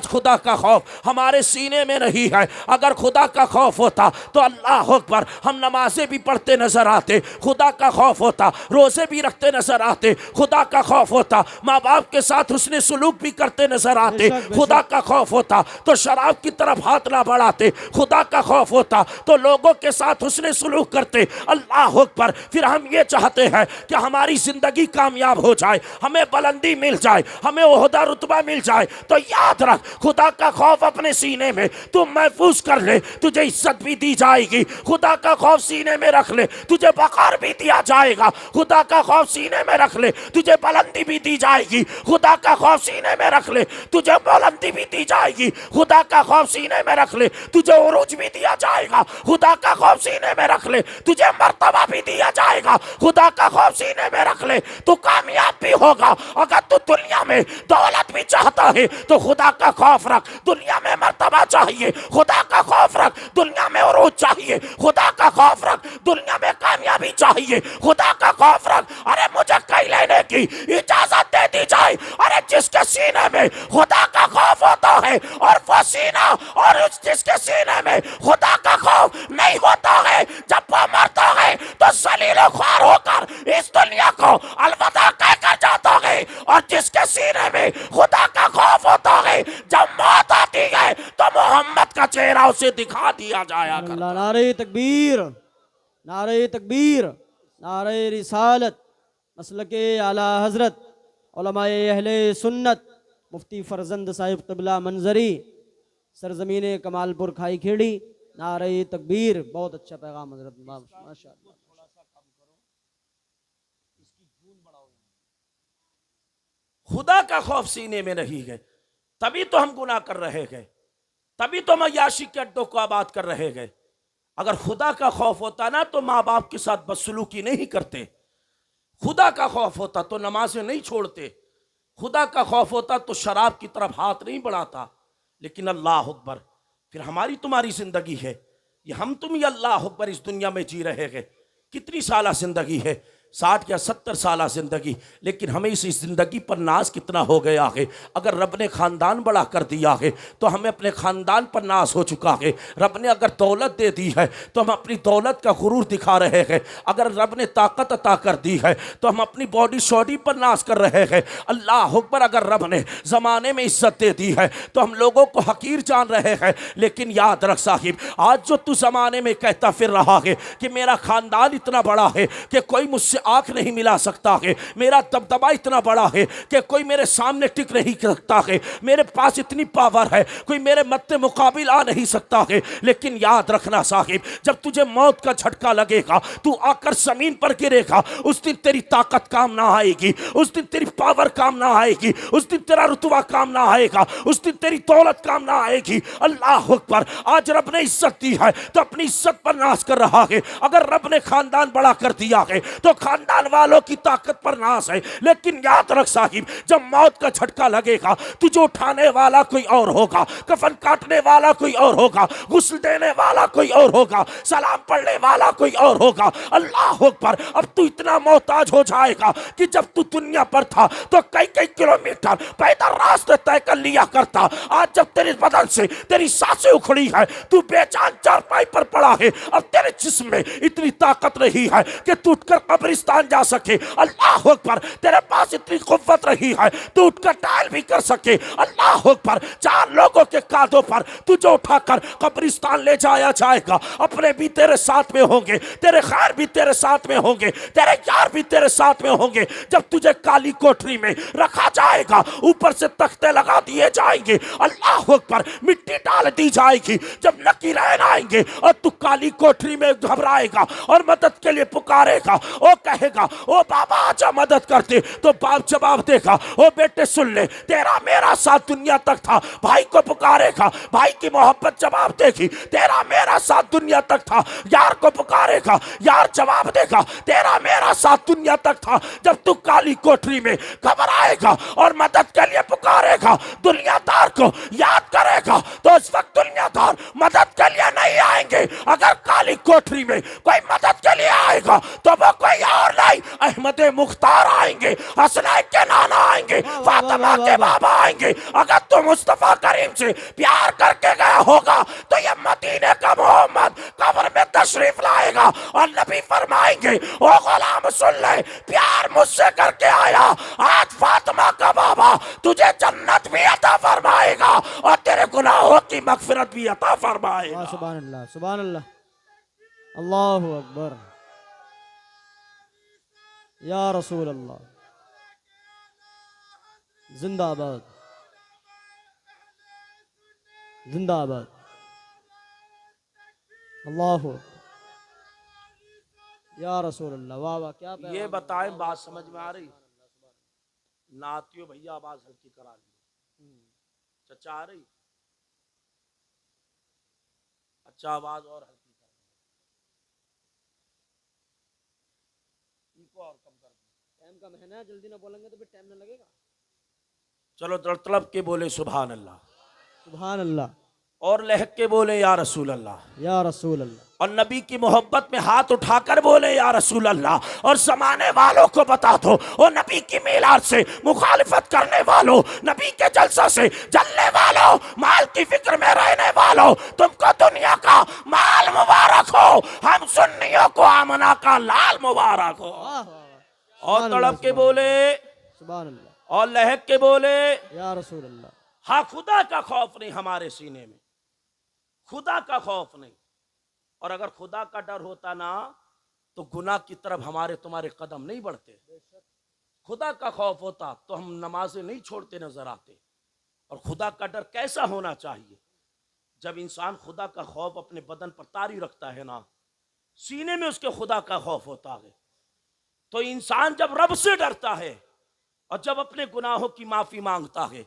خدا کا خوف ہمارے سینے میں نہیں ہے. اگر خدا کا خوف ہوتا تو اللہ اکبر ہم نمازیں بھی پڑھتے نظر آتے. خدا کا خوف ہوتا روزے بھی رکھتے نظر آتے. خدا کا خوف ہوتا ماں باپ کے ساتھ حسن سلوک بھی کرتے نظر آتے. خدا کا خوف ہوتا تو شراب کی طرف ہاتھ نہ بڑھاتے. خدا کا خوف ہوتا تو لوگوں کے ساتھ حسن سلوک کرتے. اللہ اکبر. پھر ہم یہ چاہتے ہیں کہ ہماری زندگی کامیاب ہو جائے, ہمیں بلندی مل جائے, ہمیں عہدہ رتبہ مل جائے. تو یاد رکھ خدا کا خوف اپنے سینے میں تو محفوظ کر لے, تجھے عزت بھی دی جائے گی. خدا کا خوف سینے میں رکھ لے, تجھے وقار بھی دیا جائے گا. خدا کا خوف سینے میں رکھ لے, تجھے بلندی بھی دی جائے گی. خدا کا خوف سینے میں رکھ لے, تجھے بلندی بھی دی جائے گی. خدا کا خوف سینے میں رکھ لے, تجھے عروج بھی دیا جائے گا. خدا کا خوف سینے میں رکھ لے, تجھے مرتبہ بھی دیا جائے گا. خدا کا خوف سینے میں رکھ لے, تو کامیاب بھی ہوگا. اگر تو دنیا میں دولت بھی چاہتا ہے تو خدا کا خوف رکھ, دنیا میں مرتبہ چاہیے. خدا کا خوف رکھ, دنیا میں عروج چاہیے. خدا کا خوف رکھ, دنیا میں کامیابی چاہیے. خدا کا خوف رکھ. ارے مجھے کہیں لینے کی اجازت دے دی جائے. ارے جس کے سینے میں خدا کا خوف ہوتا ہے اور وہ سینہ, اور جس کے سینے میں خدا کا خوف نہیں ہوتا ہے, جب وہ مرتا ہے تو ذلیل و خوار ہو کر اس دنیا کو الوداع کہہ کر جاتا ہے. اور جس کے سینے میں خدا کا خوف ہوتا ہے, جب موت آتی ہے تو محمد کا چہرہ اسے دکھا دیا جایا کرتا. نعرہ تکبیر, نعرہ تکبیر, نعرہ رسالت, مسلک اعلی حضرت علماء اہل سنت مفتی فرزند صاحب قبلہ منظری, سرزمین کمال پور کھائی کھیڑی. نعرہ تکبیر. بہت اچھا پیغام حضرت, ماشاء اللہ. خدا کا خوف سینے میں نہیں ہے, تبھی تو ہم گناہ کر رہے گئے, تبھی تو ہم عیاشی کے اڈوں کو آباد کر رہے گئے. اگر خدا کا خوف ہوتا نا تو ماں باپ کے ساتھ بدسلوکی نہیں کرتے. خدا کا خوف ہوتا تو نمازیں نہیں چھوڑتے. خدا کا خوف ہوتا تو شراب کی طرف ہاتھ نہیں بڑھاتا. لیکن اللہ اکبر, پھر ہماری تمہاری زندگی ہے, یہ ہم تم یہ اللہ اکبر اس دنیا میں جی رہے گئے. کتنی سالہ زندگی ہے, 60 یا 70 سالہ زندگی, لیکن ہمیں اس زندگی پر ناز کتنا ہو گیا ہے. اگر رب نے خاندان بڑا کر دیا ہے تو ہمیں اپنے خاندان پر ناز ہو چکا ہے. رب نے اگر دولت دے دی ہے تو ہم اپنی دولت کا غرور دکھا رہے ہیں. اگر رب نے طاقت عطا کر دی ہے تو ہم اپنی باڈی شوڈی پر ناز کر رہے ہیں. اللہ اکبر. اگر رب نے زمانے میں عزت دے دی ہے تو ہم لوگوں کو حقیر جان رہے ہیں. لیکن یاد رکھ صاحب, آج جو تو زمانے میں کہتا پھر رہا ہے کہ میرا خاندان اتنا بڑا ہے کہ کوئی مجھ سے آنکھ نہیں ملا سکتا ہے, میرا دبدبہ اتنا بڑا ہے کہ کوئی میرے سامنے ٹک نہیں سکتا ہے, میرے پاس اتنی پاور ہے کوئی میرے مد مقابل آ نہیں سکتا ہے. لیکن یاد رکھنا صاحب, جب تجھے موت کا جھٹکا لگے گا, تو آ کر زمین پر گرے گا, اس دن تیری طاقت کام نہ آئے گی, اس دن تیری پاور کام نہ آئے گی, اس دن تیرا رتبہ کام نہ آئے گا, اس دن تیری دولت کام نہ آئے گی. اللہ اکبر. آج رب نے عزت دی ہے تو اپنی عزت پر ناز کر رہا ہے. اگر رب نے خاندان بڑا کر دیا ہے تو خاندان والوں کی طاقت پر ناز ہے. لیکن یاد رکھ صاحب, جب موت کا جھٹکا لگے گا تجھے اٹھانے والا کوئی اور ہوگا, کفن کاٹنے والا کوئی اور ہوگا, غسل دینے والا کوئی اور ہوگا, سلام پڑھنے والا کوئی اور ہوگا. اللہ اکبر. اب تو اتنا محتاج ہو جائے گا کہ جب تو دنیا پر تھا تو کئی کلومیٹر پیدل راستے طے کر لیا کرتا. آج جب تیرے بدن سے تیری سانسیں اکھڑی ہے, تو بے جان چارپائی پر پڑا ہے, اب تیرے جسم میں اتنی طاقت نہیں ہے کہ تو اٹھ کر قبرستان جا سکے. اللہ اکبر. تیرے پاس اتنی قوت رہی ہے تو اٹھ کر ٹائل بھی کر سکے. اللہ اکبر. 4 لوگوں کے کاندھوں پر تجھے اٹھا کر قبرستان لے جایا جائے گا. اپنے بھی تیرے ساتھ میں ہوں گے, تیرے خیر بھی تیرے ساتھ میں ہوں گے, تیرے یار بھی تیرے ساتھ میں ہوں گے. جب تجھے کالی کوٹری میں رکھا جائے گا, اوپر سے تختے لگا دیے جائیں گے. اللہ اکبر. مٹی ڈال دی جائے گی. جب نقیرین آئیں گے اور تو کالی کوٹری میں گھبرائے گا اور مدد کے لیے پکارے گا, وہ کہے گا او بابا آجا مدد کرتے, تو باپ جواب دے گا او بیٹے سن لے, تیرا میرا ساتھ دنیا تک تھا. بھائی کو پکارے گا, بھائی کی محبت جواب دے گی تیرا میرا ساتھ دنیا تک تھا. یار کو پکارے گا, یار جواب دے گا تیرا میرا ساتھ دنیا تک تھا. جب تو کالی کوٹری میں گھبرائے گا اور مدد کے لیے پکارے گا, دنیا دار کو یاد کرے گا, تو اس وقت دنیا دار مدد کے لیے نہیں آئیں گے. اگر کالی کوٹری میں کوئی مدد کے لیے آئے گا تو وہ کوئی اور نہیں, احمد مختار آئیں گے, حسنین کے نانا آئیں گے, فاطمہ کے بابا آئیں گے. اگر تو مصطفیٰ کریم سے پیار کر کے گیا ہوگا تو یہ مدینے کا محمد قبر میں تشریف لائے گا اور نبی فرمائیں گے او غلام سن لے, پیار مجھ سے کر کے آیا, آج فاطمہ کا بابا تجھے جنت بھی عطا فرمائے گا اور تیرے گناہوں کی مغفرت بھی عطا فرمائے گا. سبحان اللہ, سبحان اللہ, اللہ اکبر, یا رسول اللہ, زندہ آباد, زندہ آباد, اللہ اکبر, یا رسول اللہ. واہ واہ, کیا پیغام. یہ بتائیں بات سمجھ میں آ رہی؟ نعتیو بھیا آواز ہلکی کرا لی. چچا آ رہی؟ اچھا آواز اور ہلکی کر اور کم کر. ٹائم کا مہینہ ہے, جلدی نہ بولیں گے تو پھر ٹائم نہ لگے گا. چلو طلب کے بولے سبحان اللہ, سبحان اللہ, اور لہک کے بولے یا رسول اللہ, یا رسول اللہ, اور نبی کی محبت میں ہاتھ اٹھا کر بولے یا رسول اللہ. اور زمانے والوں کو بتا دو, اور نبی کی میلاد سے مخالفت کرنے والوں, نبی کے جلسہ سے جلنے والوں, مال کی فکر میں رہنے والوں, تم کو دنیا کا مال مبارک ہو, ہم سنیوں کو آمنہ کا لال مبارک ہو. اور تڑپ کے بولے سبحان اللہ, اور لہک کے بولے یا رسول اللہ. ہاں, خدا کا خوف نہیں ہمارے سینے میں, خدا کا خوف نہیں. اور اگر خدا کا ڈر ہوتا نا تو گناہ کی طرف ہمارے تمہارے قدم نہیں بڑھتے. خدا کا خوف ہوتا تو ہم نمازیں نہیں چھوڑتے نظر آتے. اور خدا کا ڈر کیسا ہونا چاہیے؟ جب انسان خدا کا خوف اپنے بدن پر طاری رکھتا ہے نا, سینے میں اس کے خدا کا خوف ہوتا ہے, تو انسان جب رب سے ڈرتا ہے اور جب اپنے گناہوں کی معافی مانگتا ہے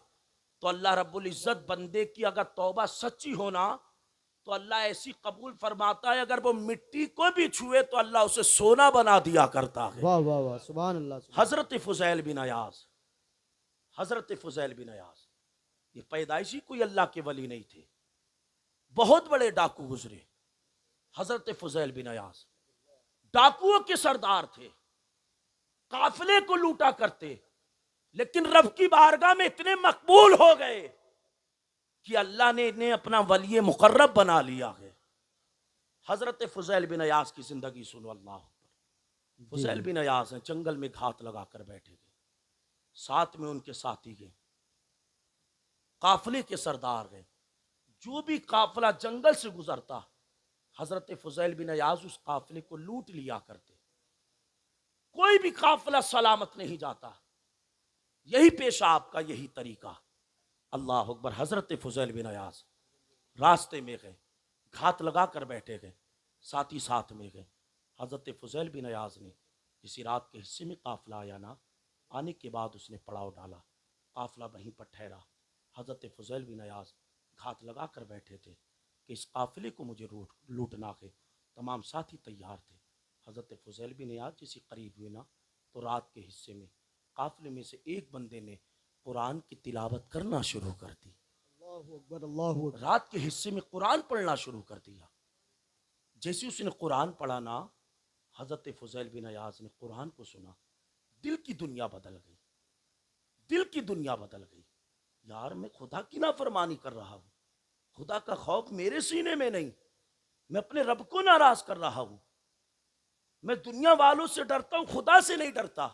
تو اللہ رب العزت بندے کی اگر توبہ سچی ہونا تو اللہ ایسی قبول فرماتا ہے, اگر وہ مٹی کو بھی چھوئے تو اللہ اسے سونا بنا دیا کرتا ہے. واہ واہ واہ, سبحان اللہ. حضرت فضیل بن عیاض, حضرت فضیل بن عیاض یہ پیدائشی کوئی اللہ کے ولی نہیں تھے, بہت بڑے ڈاکو گزرے. حضرت فضیل بن عیاض ڈاکوؤں کے سردار تھے, قافلے کو لوٹا کرتے, لیکن رب کی بارگاہ میں اتنے مقبول ہو گئے کہ اللہ نے انہیں اپنا ولی مقرب بنا لیا ہے. حضرت فضیل بن عیاض کی زندگی سنو. اللہ اکبر. فضیل بن عیاض ہیں, جنگل میں گھات لگا کر بیٹھے گئے, ساتھ میں ان کے ساتھی گئے, قافلے کے سردار گئے. جو بھی قافلہ جنگل سے گزرتا حضرت فضیل بن عیاض اس قافلے کو لوٹ لیا کرتے. کوئی بھی قافلہ سلامت نہیں جاتا. یہی پیشہ آپ کا, یہی طریقہ. اللہ اکبر. حضرت فضیل بن عیاض راستے میں گئے, گھات لگا کر بیٹھے گئے, ساتھی ساتھ میں گئے. حضرت فضیل بن عیاض نے کسی رات کے حصے میں قافلہ آیا نا, آنے کے بعد اس نے پڑاؤ ڈالا, قافلہ وہیں پر ٹھہرا. حضرت فضیل بن عیاض گھات لگا کر بیٹھے تھے کہ اس قافلے کو مجھے لوٹنا ہے. تمام ساتھی تیار تھے. حضرت فضیل بن عیاض جیسے قریب ہوئے نا تو رات کے حصے میں قافلے میں سے ایک بندے نے قرآن کی تلاوت کرنا شروع کر دی. اللہ اکبر, اللہ اکبر. رات کے حصے میں قرآن پڑھنا شروع کر دیا. جیسے اس نے قرآن پڑھا نا, حضرت فضیل بن عیاض نے قرآن کو سنا, دل کی دنیا بدل گئی, دل کی دنیا بدل گئی. یار میں خدا کی نافرمانی کر رہا ہوں, خدا کا خوف میرے سینے میں نہیں, میں اپنے رب کو ناراض کر رہا ہوں, میں دنیا والوں سے ڈرتا ہوں, خدا سے نہیں ڈرتا.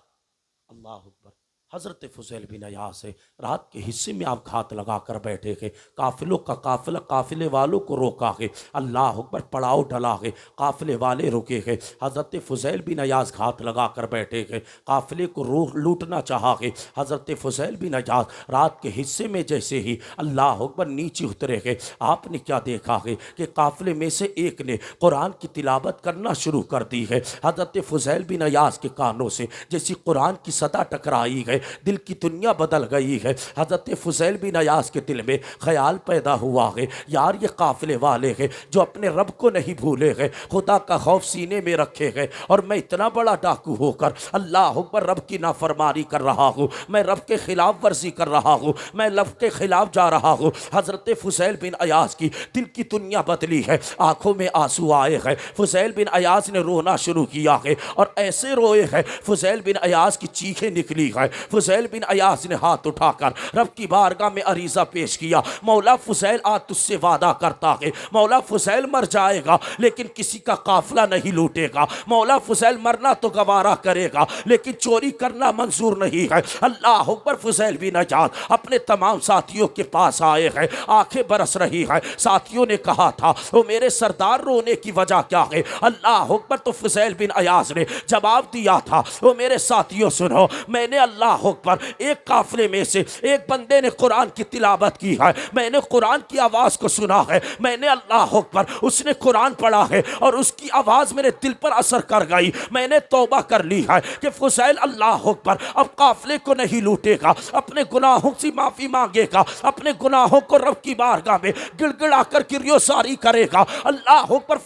اللہ اکبر. حضرت فضیل بن عیاض سے رات کے حصے میں آپ گھات لگا کر بیٹھے گئے. قافلوں کا قافلہ قافلے والوں کو روکا گئے. اللہ اکبر. پڑاؤ ڈلا گئے, قافلے والے روکے گئے. حضرت فضیل بن عیاض گھات لگا کر بیٹھے گئے, قافلے کو لوٹنا چاہا گئے. حضرت فضیل بن عیاض رات کے حصے میں جیسے ہی اللہ اکبر نیچے اترے گئے, آپ نے کیا دیکھا ہے کہ قافلے میں سے ایک نے قرآن کی تلاوت کرنا شروع کر دی ہے. حضرت فضیل بن عیاض کے کانوں سے جیسی قرآن کی صدا ٹکرائی گئے, ہے، دل کی دنیا بدل گئی ہے۔ حضرت فضیل بن عیاض کے دل میں خیال پیدا ہوا ہے، یار یہ قافلے والے ہیں جو اپنے رب کو نہیں بھولے گئے، خدا کا خوف سینے میں رکھے گئے، اور میں اتنا بڑا ڈاکو ہو کر اللہ اکبر رب کی نافرمانی کر رہا ہوں، میں رب کے خلاف ورزی کر رہا ہوں، میں رب کے خلاف جا رہا ہوں۔ حضرت فضیل بن عیاض کی دل کی دنیا بدلی ہے، آنکھوں میں آنسو آئے ہیں، فضیل بن عیاض نے رونا شروع کیا ہے، اور ایسے روئے ہیں فضیل بن عیاض کی چیخیں نکلی ہے۔ فضیل بن عیاض نے ہاتھ اٹھا کر رب کی بارگاہ میں عریضہ پیش کیا، مولا فضیل آج تجھ سے وعدہ کرتا ہے، مولا فضیل مر جائے گا لیکن کسی کا قافلہ نہیں لوٹے گا، مولا فضیل مرنا تو گوارا کرے گا لیکن چوری کرنا منظور نہیں ہے۔ اللہ اکبر۔ فضیل بن عیاض اپنے تمام ساتھیوں کے پاس آئے ہیں، آنکھیں برس رہی ہیں۔ ساتھیوں نے کہا تھا وہ میرے سردار رونے کی وجہ کیا ہے؟ اللہ اکبر۔ تو فضیل بن عیاض نے جواب دیا تھا، وہ میرے ساتھیوں سنو، میں نے اللہ اکبر ایک قافلے میں سے ایک بندے نے قرآن کی تلاوت کی ہے، میں نے قرآن کی آواز کو سنا ہے، میں نے اللہ اکبر اس نے قرآن پڑھا ہے اور اس کی آواز میرے دل پر اثر کر گئی، میں نے توبہ کر لی ہے کہ فضیل اللہ اکبر اب قافلے کو نہیں لوٹے گا، اپنے گناہوں سے معافی مانگے گا، اپنے گناہوں کو رب کی بارگاہ میں گڑ گڑا کر کریوساری کرے گا۔ اللہ اکبر۔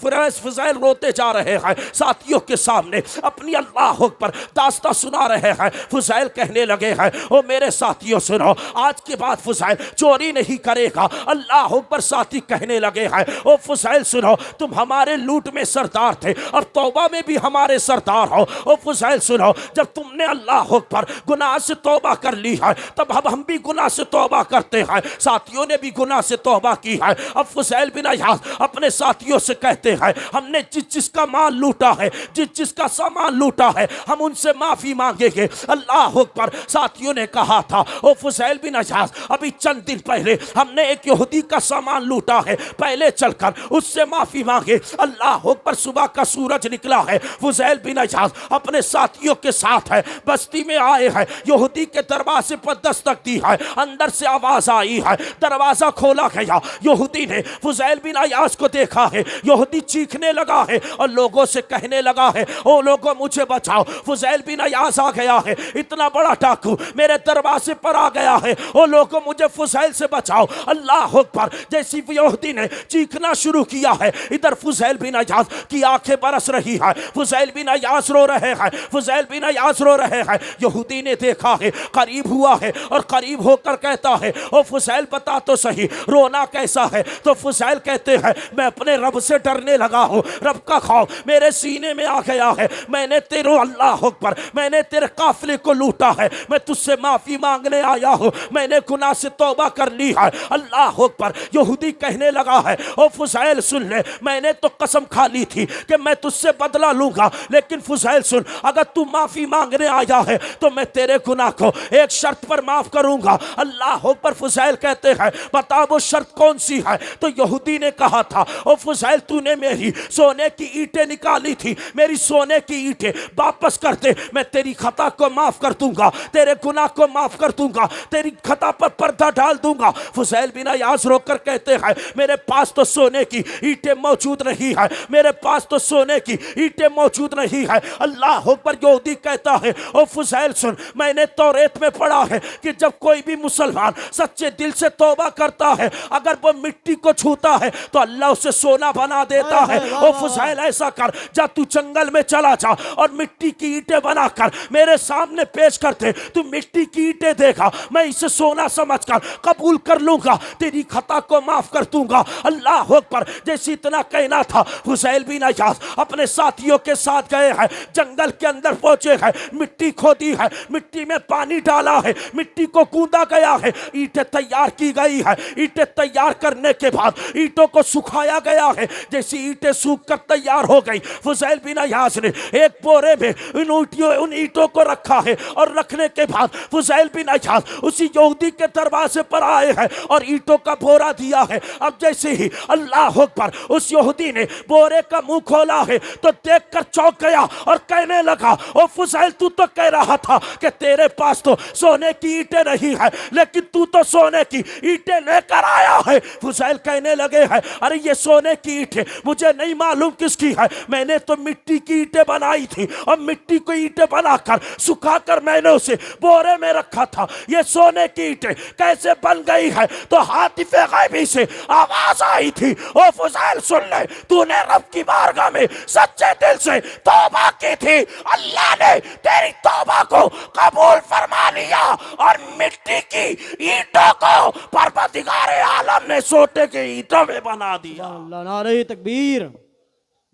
فضیل روتے جا رہے ہیں، ساتھیوں کے سامنے اپنی اللہ اکبر داستہ سنا رہے ہیں۔ فضیل کہنے لگے ہیں، او میرے ساتھیوں سنو، آج کے بعد فضیل چوری نہیں کرے گا۔ اللہ اکبر۔ ساتھی کہنے لگے ہیں، او فضیل سنو، تم ہمارے لوٹ میں سردار تھے، اب توبہ میں بھی ہمارے سردار ہو۔ او فضیل سنو، جب تم نے اللہ اکبر گناہ سے توبہ کر لی ہے تب اب ہم بھی گناہ سے توبہ کرتے ہیں۔ ساتھیوں نے بھی گناہ سے توبہ کی ہے۔ اب فضیل بن عیاض اپنے ساتھیوں سے کہتے ہیں، ہم نے جس کا مال لوٹا ہے، جس کا سامان لوٹا ہے، ہم ان سے معافی مانگیں گے۔ اللہ اکبر۔ ساتھیوں نے کہا تھا، او فضیل بن عیاض ابھی چند دن پہلے ہم نے ایک یہودی کا سامان لوٹا ہے، پہلے چل کر اس سے معافی مانگے۔ اللہ اکبر۔ صبح کا سورج نکلا ہے، فضیل بن عیاض اپنے ساتھیوں کے ساتھ ہے، بستی میں آئے ہیں، یہودی کے دروازے پر دستک دی ہے، اندر سے آواز آئی ہے، دروازہ کھولا گیا، یہودی نے فضیل بن عیاض کو دیکھا ہے، یہودی چیخنے لگا ہے اور لوگوں سے کہنے لگا ہے، او لوگوں مجھے بچاؤ، فضیل بن عیاض آ گیا ہے، اتنا بڑا ڈاکو میرے دروازے پر آ گیا ہے، او لوگوں مجھے فضیل سے بچاؤ۔ اللہ اکبر۔ جیسی یہودی نے چیخنا شروع کیا ہے، ادھر فضیل بن عیاض کی آنکھیں برس رہی ہے، فضیل بن عیاض رو رہے ہیں، فضیل بن عیاض رو رہے ہیں۔ یہودی نے دیکھا ہے، قریب ہوا ہے اور قریب ہو کر کہتا ہے، او فضیل بتا تو صحیح رونا کیسا ہے؟ تو فضیل کہتے ہیں، میں اپنے رب سے ڈرنے لگا ہوں، رب کا خوف میرے سینے میں آ گیا ہے، میں نے تیرے اللہ اکبر میں نے تیرے قافلے کو لوٹا ہے، میں تجھ سے معافی مانگنے آیا ہوں، میں نے گناہ سے توبہ کر لی ہے۔ اللہ اکبر۔ یہودی کہنے لگا ہے، او فضیل سن لے، میں نے تو قسم کھا لی تھی کہ میں تجھ سے بدلہ لوں گا، لیکن فضیل سن، اگر تو معافی مانگنے آیا ہے تو میں تیرے گناہ کو ایک شرط پر معاف کروں گا۔ اللہ اکبر۔ فضیل کہتے ہیں، بتا وہ شرط کون سی ہے؟ تو یہودی نے کہا تھا، او فضیل تو نے میری سونے کی اینٹیں نکالی تھی، میری سونے کی اینٹیں واپس کر دے، میں تیری خطا کو معاف کر دوں گا، تیرے گناہ کو معاف کر دوں گا، تیری خطا پر پردہ ڈال دوں گا۔ فضیل بن عیاض رو کر کہتے ہیں، میرے پاس تو سونے کی اینٹیں موجود نہیں ہے، میرے پاس تو سونے کی اینٹیں موجود نہیں ہے۔ اللہ اکبر۔ یہودی کہتا ہے، او فضیل سن، میں نے توریت میں پڑھا ہے کہ جب کوئی بھی مسلمان سچے دل سے توبہ کرتا ہے، اگر وہ مٹی کو چھوتا ہے تو اللہ اسے سونا بنا دیتا ہے۔ او فضیل ایسا کر، جا تو جنگل میں چلا جا اور مٹی کی اینٹیں بنا کر میرے سامنے پیش کر دے، تو مٹی کی اینٹیں دے گا، میں اسے سونا سمجھ کر قبول کر لوں گا، تیری خطا کو معاف کر دوں گا۔ اللہ اکبر۔ جیسے اتنا کہنا تھا، فضیل بن عیاض اپنے ساتھیوں کے ساتھ گئے ہیں، جنگل کے اندر پہنچے ہیں، مٹی کھودی ہے، مٹی میں پانی ڈالا ہے، مٹی کو کوندا گیا ہے، اینٹیں تیار کی گئی ہے۔ اینٹیں تیار کرنے کے بعد اینٹوں کو سکھایا گیا ہے، جیسی اینٹیں سوکھ کر تیار ہو گئی، فضیل بن عیاض نے ایک بورے میں ان اینٹوں کو رکھا ہے، اور رکھنے کے بعد فضیل بن عیاض اسی یہودی کے دروازے پر آئے ہیں اور اینٹوں کا بورا دیا ہے۔ اب جیسے ہی اللہ اکبر اس یہودی نے بورے کا منہ کھولا ہے تو دیکھ کر چونک گیا اور کہنے لگا، او فضیل تو کہہ رہا تھا کہ تیرے پاس تو سونے کی اینٹیں نہیں ہے، لیکن تو سونے کی اینٹیں لے کر آیا ہے۔ فضیل کہنے لگے ہیں، ارے یہ سونے کی اینٹیں مجھے نہیں معلوم کس کی ہے، میں نے تو مٹی کی اینٹیں بنائی تھی، اور مٹی کو اینٹیں بنا کر سکھا کر میں نے سے بورے میں رکھا تھا، یہ سونے کی اینٹیں کیسے بن گئی ہے؟ تو ہاتف غیبی سے آواز آئی تھی، او فضیل سن لے، تو نے رب کی بارگاہ میں سچے دل سے توبہ کی تھی، اللہ نے تیری توبہ کو قبول فرما لیا اور مٹی کی اینٹوں کو پروردگار عالم نے سوٹے کے اینٹوں میں بنا دیا۔ سبحان اللہ، نعرہ تکبیر،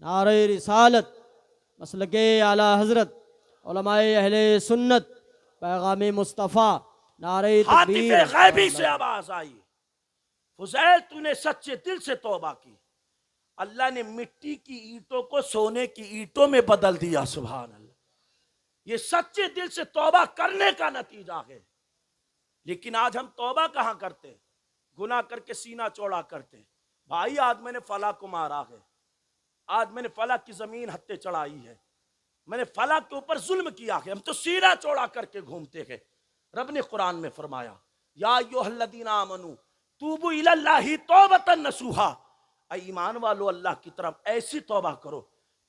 نعرہ رسالت، مسلک اعلیٰ حضرت، علماء اہل سنت، پیغام مصطفیٰ، نعرہ تکبیر۔ ہاتف غیبی سے آواز آئی، فضیل تو نے سچے دل سے توبہ کی، اللہ نے مٹی کی اینٹوں کو سونے کی اینٹوں میں بدل دیا۔ سبحان اللہ، یہ سچے دل سے توبہ کرنے کا نتیجہ ہے۔ لیکن آج ہم توبہ کہاں کرتے؟ گناہ کر کے سینہ چوڑا کرتے، بھائی آج میں نے فلاں کو مارا ہے، آج میں نے فلاں کی زمین ہتھے چڑھائی ہے، میں نے فلاں کے اوپر ظلم کیا ہے، ہم تو سینہ چوڑا کر کے گھومتے ہیں۔ رب نے قرآن میں فرمایا، یا ایھا الذین آمنوا توبوا الی اللہ توبۃ نصوحا، اے ایمان والو اللہ کی طرف ایسی توبہ کرو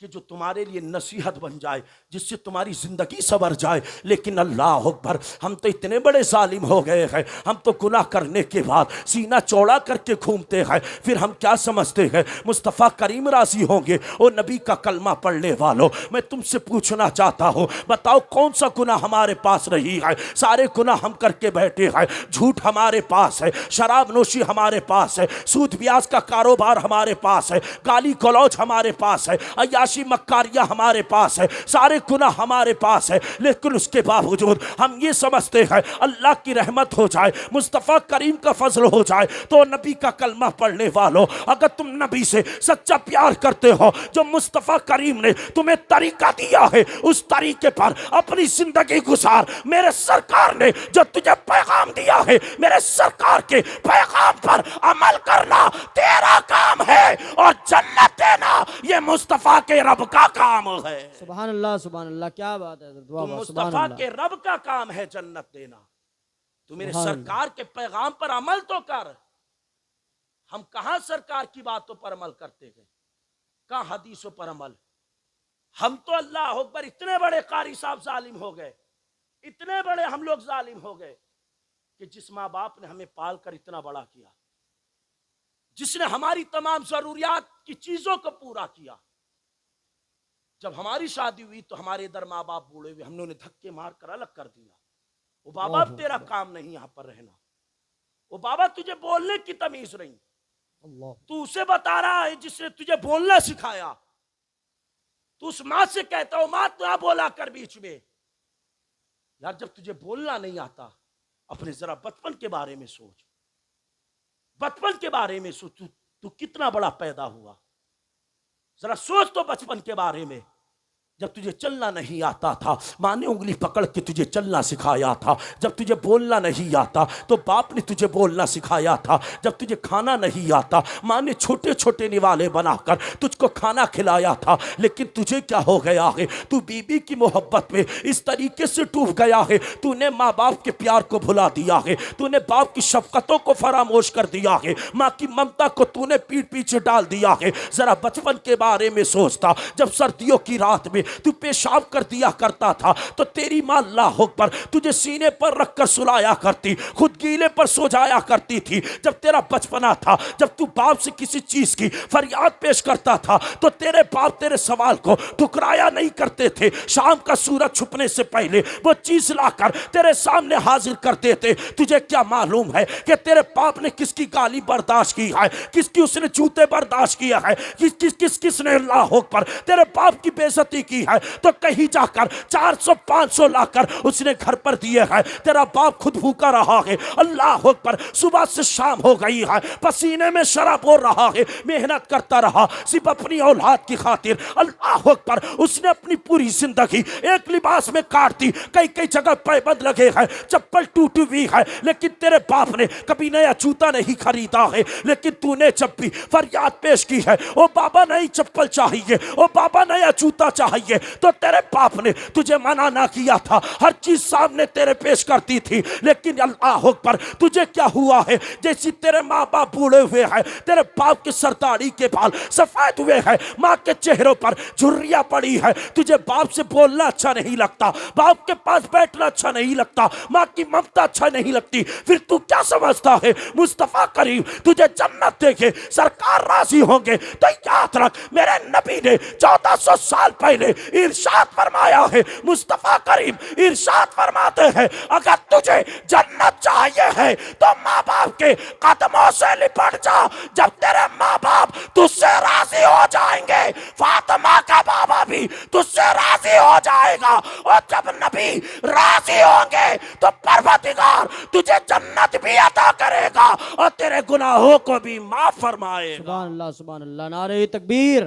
کہ جو تمہارے لیے نصیحت بن جائے، جس سے تمہاری زندگی سنور جائے۔ لیکن اللہ اکبر، ہم تو اتنے بڑے ظالم ہو گئے ہیں، ہم تو گناہ کرنے کے بعد سینہ چوڑا کر کے گھومتے ہیں، پھر ہم کیا سمجھتے ہیں مصطفیٰ کریم راضی ہوں گے؟ او نبی کا کلمہ پڑھنے والوں، میں تم سے پوچھنا چاہتا ہوں، بتاؤ کون سا گناہ ہمارے پاس نہیں ہے؟ سارے گناہ ہم کر کے بیٹھے ہیں، جھوٹ ہمارے پاس ہے، شراب نوشی ہمارے پاس ہے، سود بیاز کا کاروبار ہمارے پاس ہے، گالی گلوچ ہمارے پاس ہے، عیاشی مکاریاں ہمارے پاس ہے، سارے گناہ ہمارے پاس ہے۔ لیکن اس کے باوجود ہم یہ سمجھتے ہیں اللہ کی رحمت ہو جائے، مصطفیٰ کریم کا فضل ہو جائے تو نبی کا کلمہ پڑھنے والوں، اگر تم نبی سے سچا پیار کرتے ہو، جو مصطفیٰ کریم نے تمہیں طریقہ دیا ہے اس طریقے پر اپنی زندگی گزار۔ میرے سرکار نے جو تجھے پیغام دیا ہے، میرے سرکار کے پیغام پر عمل کرنا تیرا کام ہے، اور جنت دینا یہ مصطفیٰ کے رب کا کام ہے۔ سبحان اللہ، سبحان اللہ، کیا بات ہے حضرت، واہ تو واہ، سبحان مصطفیٰ اللہ۔ کے رب کا کام ہے جنت دینا، تو میرے سبحان سرکار کے پیغام پر عمل تو کر۔ ہم کہاں سرکار کی باتوں پر عمل کرتے ہیں، کہاں حدیثوں پر عمل؟ ہم تو اللہ اکبر اتنے بڑے قاری صاحب ظالم ہو گئے، اتنے بڑے ہم لوگ ظالم ہو گئے کہ جس ماں باپ نے ہمیں پال کر اتنا بڑا کیا، جس نے ہماری تمام ضروریات کی چیزوں کو پورا کیا، جب ہماری شادی ہوئی تو ہمارے ادھر ماں باپ بوڑھے ہوئے، ہم نے انہیں دھکے مار کر الگ کر دیا۔ وہ بابا اب تیرا کام نہیں یہاں پر رہنا، وہ بابا تجھے بولنے کی تمیز نہیں، اللہ، تو اسے بتا رہا ہے جس نے تجھے بولنا سکھایا، تو اس ماں سے کہتا ہو ماں تو نہ بولا کر بیچ میں۔ یار جب تجھے بولنا نہیں آتا، اپنے ذرا بچپن کے بارے میں سوچ، بچپن کے بارے میں سوچ، تو کتنا بڑا پیدا ہوا، ذرا سوچ تو بچپن کے بارے میں۔ جب تجھے چلنا نہیں آتا تھا، ماں نے انگلی پکڑ کے تجھے چلنا سکھایا تھا۔ جب تجھے بولنا نہیں آتا تو باپ نے تجھے بولنا سکھایا تھا۔ جب تجھے کھانا نہیں آتا، ماں نے چھوٹے چھوٹے نوالے بنا کر تجھ کو کھانا کھلایا تھا۔ لیکن تجھے کیا ہو گیا ہے؟ تو بیوی کی محبت میں اس طریقے سے ڈوب گیا ہے، تو نے ماں باپ کے پیار کو بھلا دیا ہے، تو نے باپ کی شفقتوں کو فراموش کر دیا ہے، ماں کی ممتا کو تو نے پیٹ پیچھے ڈال دیا ہے۔ ذرا بچپن کے بارے میں سوچتا، جب سردیوں کی رات میں تو پیشاب کر دیا کرتا تھا تو تیری ماں اللہ اکبر تجھے سینے پر رکھ کر سلایا کرتی، خود گیلے پر سو جایا کرتی تھی۔ جب تیرا بچپنا تھا، جب تو باپ سے کسی چیز کی فریاد پیش کرتا تھا تو تیرے باپ تیرے سوال کو ٹھکرایا نہیں کرتے تھے، شام کا سورج چھپنے سے پہلے وہ چیز لا کر تیرے سامنے حاضر کرتے تھے۔ تجھے کیا معلوم ہے کہ تیرے باپ نے کس کی گالی برداشت کی ہے، کس کی اس نے جوتے برداشت کیا ہے، کس نے اللہ اکبر تیرے باپ کی بے عزتی کی ہے؟ تو کہیں جا کر 400-500 لا کر اس نے گھر پر دیے ہیں، تیرا باپ خود بھوکا رہا ہے، اللہ اکبر صبح سے شام ہو گئی ہے، پسینے میں شراب ہو رہا ہے، محنت کرتا رہا صرف اپنی اولاد کی خاطر، اللہ اکبر اس نے اپنی پوری زندگی ایک لباس میں کاٹ دی، کئی جگہ پابند لگے ہیں، چپل ٹوٹی ہوئی ہے، لیکن تیرے باپ نے کبھی نیا جوتا نہیں خریدا ہے، لیکن تو نے جب بھی فریاد پیش کی ہے، او بابا نئی چپل چاہیے، او بابا نیا جوتا چاہیے، چاہیے تو تیرے باپ نے تجھے منع نہ کیا تھا، ہر چیز سامنے تیرے پیش کرتی تھی، لیکن اللہ اکبر تجھے کیا ہوا ہے؟ جیسی تیرے ماں باپ بوڑھے ہوئے ہیں، تیرے باپ کی سرداڑی کے بال سفید ہوئے ہیں، ماں کے چہروں پر جھریاں پڑی ہے، تجھے باپ سے بولنا اچھا نہیں لگتا، باپ کے پاس بیٹھنا اچھا نہیں لگتا، ماں کی ممتا اچھا نہیں لگتی، پھر تو کیا سمجھتا ہے مصطفیٰ کریم تجھے جنت دے کے سرکار راضی ہوں گے؟ تو یاد رکھ میرے نبی نے 1400 سال پہلے ارشاد فرمایا ہے، مصطفیٰ کریم ارشاد فرماتے ہیں اگر تجھے جنت چاہیے ہے تو ماں باپ کے قدموں سے لپٹ جا، جب تیرے ماں باپ تجھ سے راضی ہو جائیں گے فاطمہ کا بابا بھی تجھ سے راضی ہو جائے گا، اور جب نبی راضی ہوں گے تو پروردگار تجھے جنت بھی عطا کرے گا اور تیرے گناہوں کو بھی معاف فرمائے گا۔ سبحان اللہ سبحان اللہ، نعرہ تکبیر،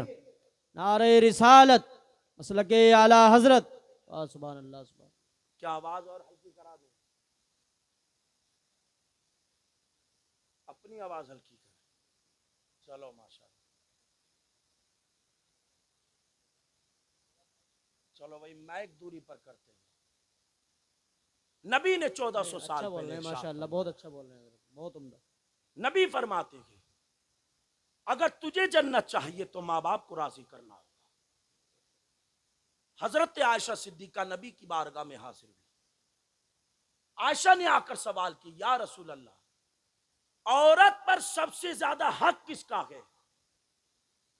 نعرہ رسالت، مسلک اعلی حضرت، سبحان اللہ سبحان اللہ۔ کیا آواز اور ہلکی کرا دوں؟ اپنی آواز ہلکی کر، چلو ماشاءاللہ، چلو بھائی مائک دوری پر کرتے ہیں۔ نبی نے 1400 سال اچھا بول رہے پہلے ہیں ارشاد ماشاءاللہ، فرمایا، بہت اچھا بول رہے ہیں، بہت عمدہ۔ نبی فرماتے ہیں اگر تجھے جنت چاہیے تو ماں باپ کو راضی کرنا ہوگا۔ حضرت عائشہ صدیقہ نبی کی بارگاہ میں حاضر ہوئی، عائشہ نے آ کر سوال کی، یا رسول اللہ عورت پر سب سے زیادہ حق کس کا ہے؟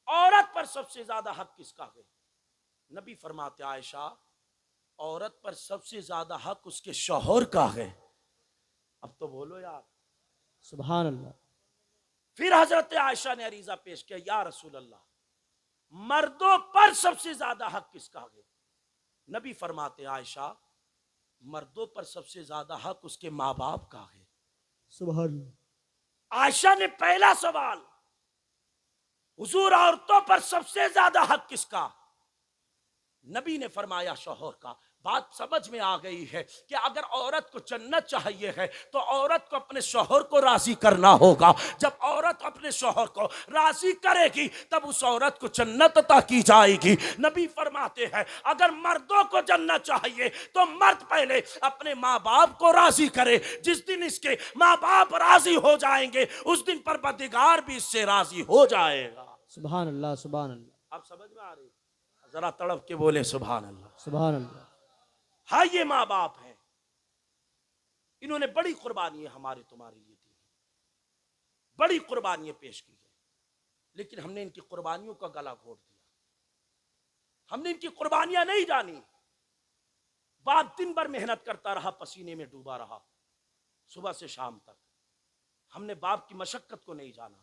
عورت پر سب سے زیادہ حق کس کا ہے؟ نبی فرماتے عائشہ عورت پر سب سے زیادہ حق اس کے شوہر کا ہے۔ اب تو بولو یار، سبحان اللہ۔ پھر حضرت عائشہ نے عریضہ پیش کیا، یا رسول اللہ مردوں پر سب سے زیادہ حق کس کا ہے؟ نبی فرماتے عائشہ مردوں پر سب سے زیادہ حق اس کے ماں باپ کا ہے۔ سبحان اللہ۔ عائشہ نے پہلا سوال، حضور عورتوں پر سب سے زیادہ حق کس کا؟ نبی نے فرمایا شوہر کا۔ بات سمجھ میں آ گئی ہے کہ اگر عورت کو جنت چاہیے ہے تو عورت کو اپنے شوہر کو راضی کرنا ہوگا، جب عورت اپنے شوہر کو راضی کرے گی تب اس عورت کو جنت عطا کی جائے گی۔ نبی فرماتے ہیں اگر مردوں کو جنت چاہیے تو مرد پہلے اپنے ماں باپ کو راضی کرے، جس دن اس کے ماں باپ راضی ہو جائیں گے اس دن پروردگار بھی اس سے راضی ہو جائے گا۔ سبحان اللہ سبحان اللہ اب سمجھ میں آ رہی؟ ذرا تڑپ کے بولے سبحان اللہ۔ سبحان اللہ۔ ہاں یہ ماں باپ ہیں، انہوں نے بڑی قربانی ہمارے تمہارے لیے دی، بڑی قربانیاں پیش کی ہیں، لیکن ہم نے ان کی قربانیوں کا گلا گھونٹ دیا، ہم نے ان کی قربانیاں نہیں جانی۔ باپ دن بھر محنت کرتا رہا، پسینے میں ڈوبا رہا صبح سے شام تک، ہم نے باپ کی مشقت کو نہیں جانا۔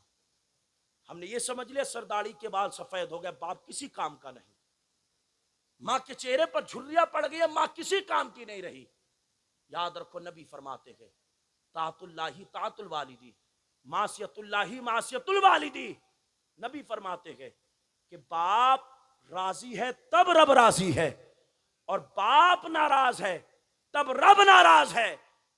ہم نے یہ سمجھ لیا سرداڑی کے بال سفید ہو گئے، باپ کسی کام کا نہیں، ماں کے چہرے پر جھریاں پڑ گئی، ماں کسی کام کی نہیں رہی۔ یاد رکھو نبی فرماتے ہیں طاعت اللہ طاعت الوالدی، معصیت اللہ معصیت الوالدی۔ نبی فرماتے ہیں کہ باپ راضی ہے تب رب راضی ہے، اور باپ ناراض ہے تب رب ناراض ہے۔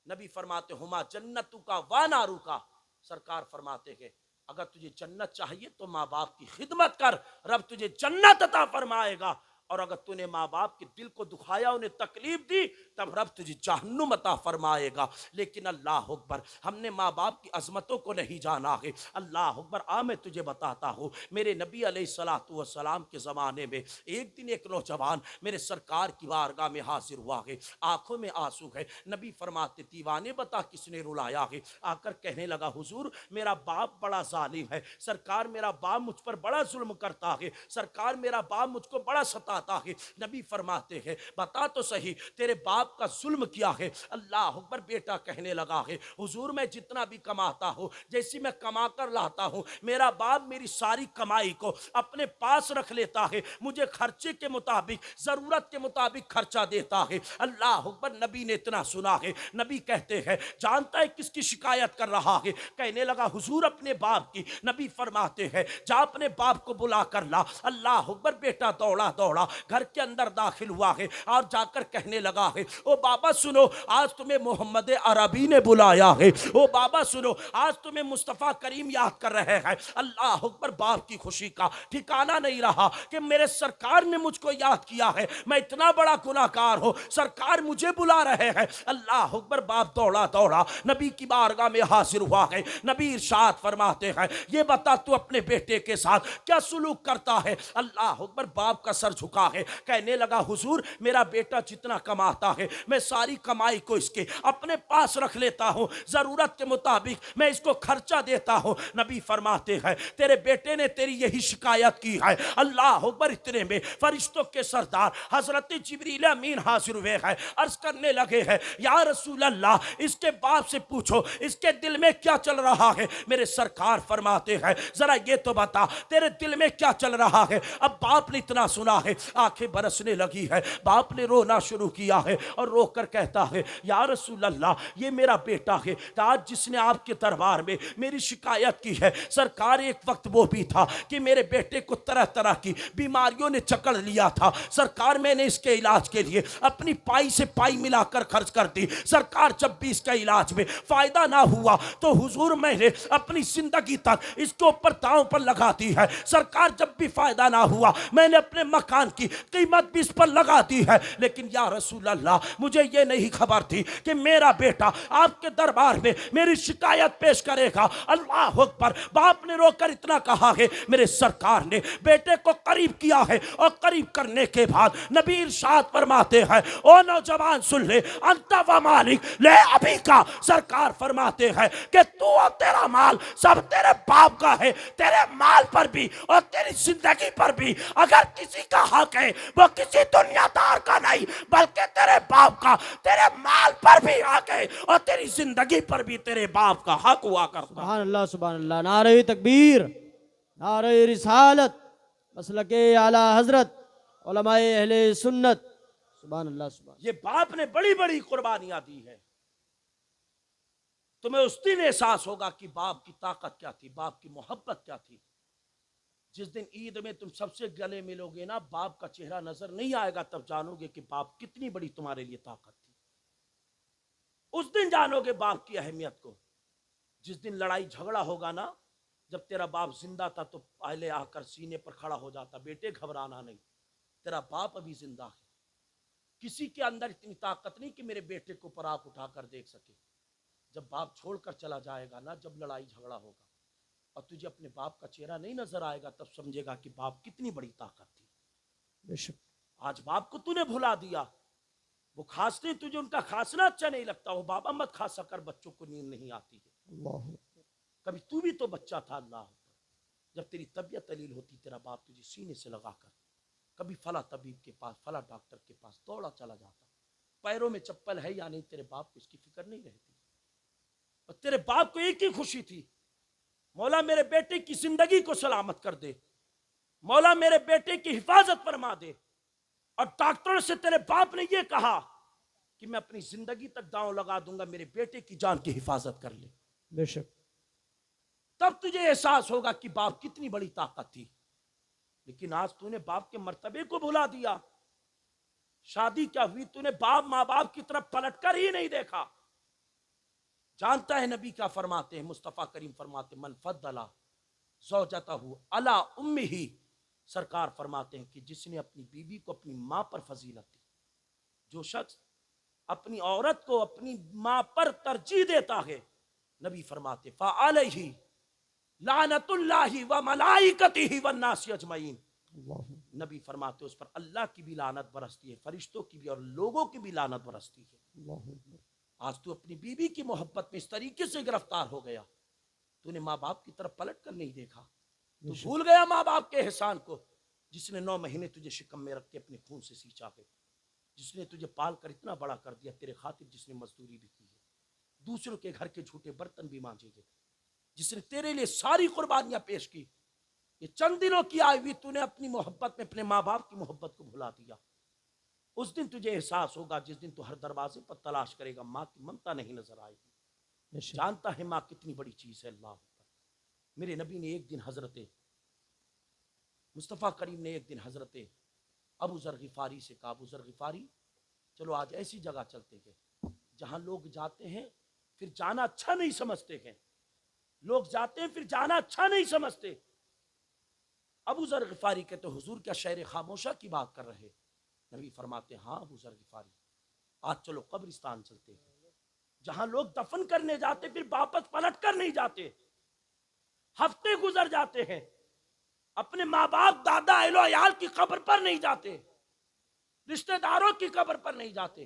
نبی فرماتے ہما جنتو کا و نارو کا۔ سرکار فرماتے ہیں اگر تجھے جنت چاہیے تو ماں باپ کی خدمت کر، رب تجھے جنت عطا فرمائے گا، اور اگر تو نے ماں باپ کے دل کو دکھایا، انہیں تکلیف دی، تب رب تجھے جہنم عطا فرمائے گا۔ لیکن اللہ اکبر ہم نے ماں باپ کی عظمتوں کو نہیں جانا ہے۔ اللہ اکبر میں تجھے بتاتا ہوں میرے نبی علیہ السلام کے زمانے میں ایک دن ایک نوجوان میرے سرکار کی بارگاہ میں حاضر ہوا ہے، آنکھوں میں آنسو ہے۔ نبی فرماتے دیوانے بتا کس نے رلایا ہے؟ آ کر کہنے لگا حضور میرا باپ بڑا ظالم ہے، سرکار میرا باپ مجھ پر بڑا ظلم کرتا ہے، سرکار میرا باپ مجھ کو بڑا ستاتا ہے۔ نبی فرماتے ہیں بتا تو صحیح تیرے باپ کا ظلم کیا ہے؟ اللہ اکبر بیٹا کہنے لگا ہے حضور میں جتنا بھی کماتا ہوں، جیسی میں کما کر لاتا ہوں، میرا باپ میری ساری کمائی کو اپنے پاس رکھ لیتا ہے، مجھے خرچے کے مطابق ضرورت کے مطابق خرچہ دیتا ہے۔ اللہ اکبر نبی نے اتنا سنا ہے، نبی کہتے ہیں جانتا ہے کس کی شکایت کر رہا ہے؟ کہنے لگا حضور اپنے باپ کی۔ نبی فرماتے ہیں جا اپنے باپ کو بلا کر لا۔ اللہ اکبر بیٹا دوڑا دوڑا دوڑا, گھر کے اندر داخل ہوا ہے اور جا کر کہنے لگا ہے, او بابا سنو, آج تمہیں محمد عربی نے بلایا ہے, او بابا سنو, آج تمہیں مصطفیٰ کریم یاد کر رہے ہیں. اللہ اکبر. باپ کی خوشی کا ٹھکانہ نہیں رہا کہ میرے سرکار نے مجھ کو یاد کیا ہے, میں اتنا بڑا گناہگار ہوں, سرکار مجھے بلا رہے ہیں. اللہ اکبر. باپ دوڑا دوڑا نبی کی بارگاہ میں حاضر ہوا ہے. نبی ارشاد فرماتے ہیں, یہ بتا تو اپنے بیٹے کے ساتھ کیا سلوک کرتا ہے. اللہ اکبر. باپ کا سر جھکا ہے, کہنے لگا حضور میرا بیٹا جتنا کماتا ہے میں ساری کمائی کو اس کے اپنے پاس رکھ لیتا ہوں, ضرورت کے مطابق میں اس کو خرچہ دیتا ہوں. نبی فرماتے ہیں تیرے بیٹے نے تیری یہی شکایت کی ہے. اللہ اکبر. اتنے میں فرشتوں کے سردار حضرت جبریل امین حاضر ہوئے ہیں, عرض کرنے لگے ہیں یا رسول اللہ اس کے باپ سے پوچھو اس کے دل میں کیا چل رہا ہے. میرے سرکار فرماتے ہیں ذرا یہ تو بتا تیرے دل میں کیا چل رہا ہے. اب باپ نے اتنا سنا ہے, آنکھیں برسنے لگی ہے, باپ نے رونا شروع کیا ہے اور رو کر کہتا ہے یا رسول اللہ یہ میرا بیٹا ہے آج جس نے آپ کے دربار میں میری شکایت کی ہے. سرکار ایک وقت وہ بھی تھا کہ میرے بیٹے کو طرح طرح کی بیماریوں نے چکر لیا تھا. سرکار میں نے اس کے علاج کے لیے اپنی پائی سے پائی ملا کر خرچ کر دی. سرکار جب بھی اس کا علاج میں فائدہ نہ ہوا تو حضور میں نے اپنی زندگی تک اس کے اوپر داؤں پر لگا دی ہے. سرکار جب بھی فائدہ نہ ہوا میں نے اپنے مکان کی قیمت بھی اس پر لگا دی ہے. لیکن یا رسول اللہ مجھے یہ نہیں خبر تھی کہ میرا بیٹا آپ کے دربار میں میری شکایت پیش کرے گا. اللہ اکبر. باپ نے رو کر اتنا کہا ہے میرے سرکار نے بیٹے کو قریب کیا ہے اور قریب کرنے کے بعد نبی ارشاد فرماتے ہیں او نوجوان سن لے انت و مالک لے ابھی کا. سرکار فرماتے ہیں کہ تو اور تیرا مال سب تیرے باپ کا ہے. تیرے مال پر بھی اور تیری زندگی پر بھی اگر کسی کا حق ہے وہ کسی دنیا دار کا نہیں بلکہ تیرے باپ کا. تیرے مال پر بھی حق ہے اور تیری زندگی پر بھی تیرے باپ کا حق ہوا کرتا. سبحان اللہ سبحان اللہ. نعرہ تکبیر, نعرہ رسالت, مسلک اعلی حضرت, علماء اہل سنت. سبحان اللہ سبحان اللہ. یہ باپ نے بڑی بڑی قربانیاں دی ہے. تمہیں اس دن احساس ہوگا کہ باپ کی طاقت کیا تھی, باپ کی محبت کیا تھی. جس دن عید میں تم سب سے گلے ملو گے نا, باپ کا چہرہ نظر نہیں آئے گا, تب جانو گے کہ باپ کتنی بڑی تمہارے لیے طاقت تھی. اس دن جانو گے باپ کی اہمیت کو. جس دن لڑائی جھگڑا ہوگا نا, جب تیرا باپ زندہ تھا تو پہلے آ کر سینے پر کھڑا ہو جاتا, بیٹے گھبرانا نہیں, تیرا باپ ابھی زندہ ہے. کسی کے اندر اتنی طاقت نہیں کہ میرے بیٹے کو پر آنکھ اٹھا کر دیکھ سکے. جب باپ چھوڑ کر چلا جائے گا نا, جب لڑائی جھگڑا ہوگا اور تجھے اپنے باپ کا چہرہ نہیں نظر آئے گا, تب سمجھے گا کہ باپ کتنی بڑی طاقت تھی. بے شک. آج باپ کو تو نے بھلا دیا. وہ کھانستے تجھے ان کا کھانسنا اچھا نہیں لگتا, وہ بابا مت کھانسا کر, بچوں کو نیند نہیں آتی ہے. اللہ. کبھی تو بھی تو بچہ تھا. اللہ جب تیری طبیعت علیل ہوتی تیرا باپ تجھے سینے سے لگا کر کبھی فلاں طبیب کے پاس فلاں ڈاکٹر کے پاس دوڑا چلا جاتا. پیروں میں چپل ہے یا نہیں, تیرے باپ کو اس کی فکر نہیں رہتی. اور تیرے باپ کو ایک ہی خوشی تھی, مولا میرے بیٹے کی زندگی کو سلامت کر دے, مولا میرے بیٹے کی حفاظت فرما دے. اور ڈاکٹر سے تیرے باپ نے یہ کہا کہ میں اپنی زندگی تک داؤں لگا دوں گا, میرے بیٹے کی جان کی حفاظت کر لے. بے شک. تب تجھے احساس ہوگا کہ باپ کتنی بڑی طاقت تھی. لیکن آج تو نے باپ کے مرتبے کو بھلا دیا. شادی کیا ہوئی, تو نے باپ ماں باپ کی طرف پلٹ کر ہی نہیں دیکھا. جانتا ہے نبی کیا فرماتے ہیں, مصطفیٰ کریم فرماتے من فضل زوجتہ علی امہ. سرکار فرماتے ہیں کہ جس نے اپنی بیوی کو اپنی ماں پر فضیلت دی, جو شخص اپنی عورت کو اپنی ماں پر ترجیح دیتا ہے, نبی فرماتے فعلیہ لعنت اللہ و ملائکتہ والناس اجمعین. نبی فرماتے اس پر اللہ کی بھی لعنت برستی ہے, فرشتوں کی بھی اور لوگوں کی بھی لعنت برستی ہے. آج تو اپنی بیوی کی محبت میں اس طریقے سے گرفتار ہو گیا, تو نے ماں باپ کی طرف پلٹ کر نہیں دیکھا. تو بھول گیا ماں باپ کے احسان کو, جس نے 9 مہینے تجھے شکم میں رکھ کے اپنے خون سے سینچا ہے, جس نے تجھے پال کر اتنا بڑا کر دیا, تیرے خاطر جس نے مزدوری بھی کی ہے, دوسروں کے گھر کے جھوٹے برتن بھی مانجے گے, جس نے تیرے لیے ساری قربانیاں پیش کی. یہ چند دنوں کی آئی ہوئی تو نے اپنی محبت میں اپنے ماں باپ کی محبت کو بھلا دیا. اس دن تجھے احساس ہوگا جس دن تو ہر دروازے پر تلاش کرے گا, ماں کی ممتا نہیں نظر آئے گی. جانتا ہے ماں کتنی بڑی چیز ہے. اللہ میرے نبی نے ایک دن حضرت مصطفیٰ کریم نے ایک دن حضرت ابو ذر غفاری سے کہا ابو ذر غفاری چلو آج ایسی جگہ چلتے ہیں جہاں لوگ جاتے ہیں پھر جانا اچھا نہیں سمجھتے ہیں، لوگ جاتے ہیں پھر جانا اچھا نہیں سمجھتے۔ ابو ذر غفاری کہتے حضور کیا شہر خاموشہ کی بات کر رہے؟ نبی فرماتے ہاں ابو ذر غفاری آج چلو قبرستان چلتے ہیں جہاں لوگ دفن کرنے جاتے پھر واپس پلٹ کر نہیں جاتے، ہفتے گزر جاتے ہیں، اپنے ماں باپ دادا اہل و عیال کی قبر پر نہیں جاتے، رشتہ داروں کی قبر پر نہیں جاتے۔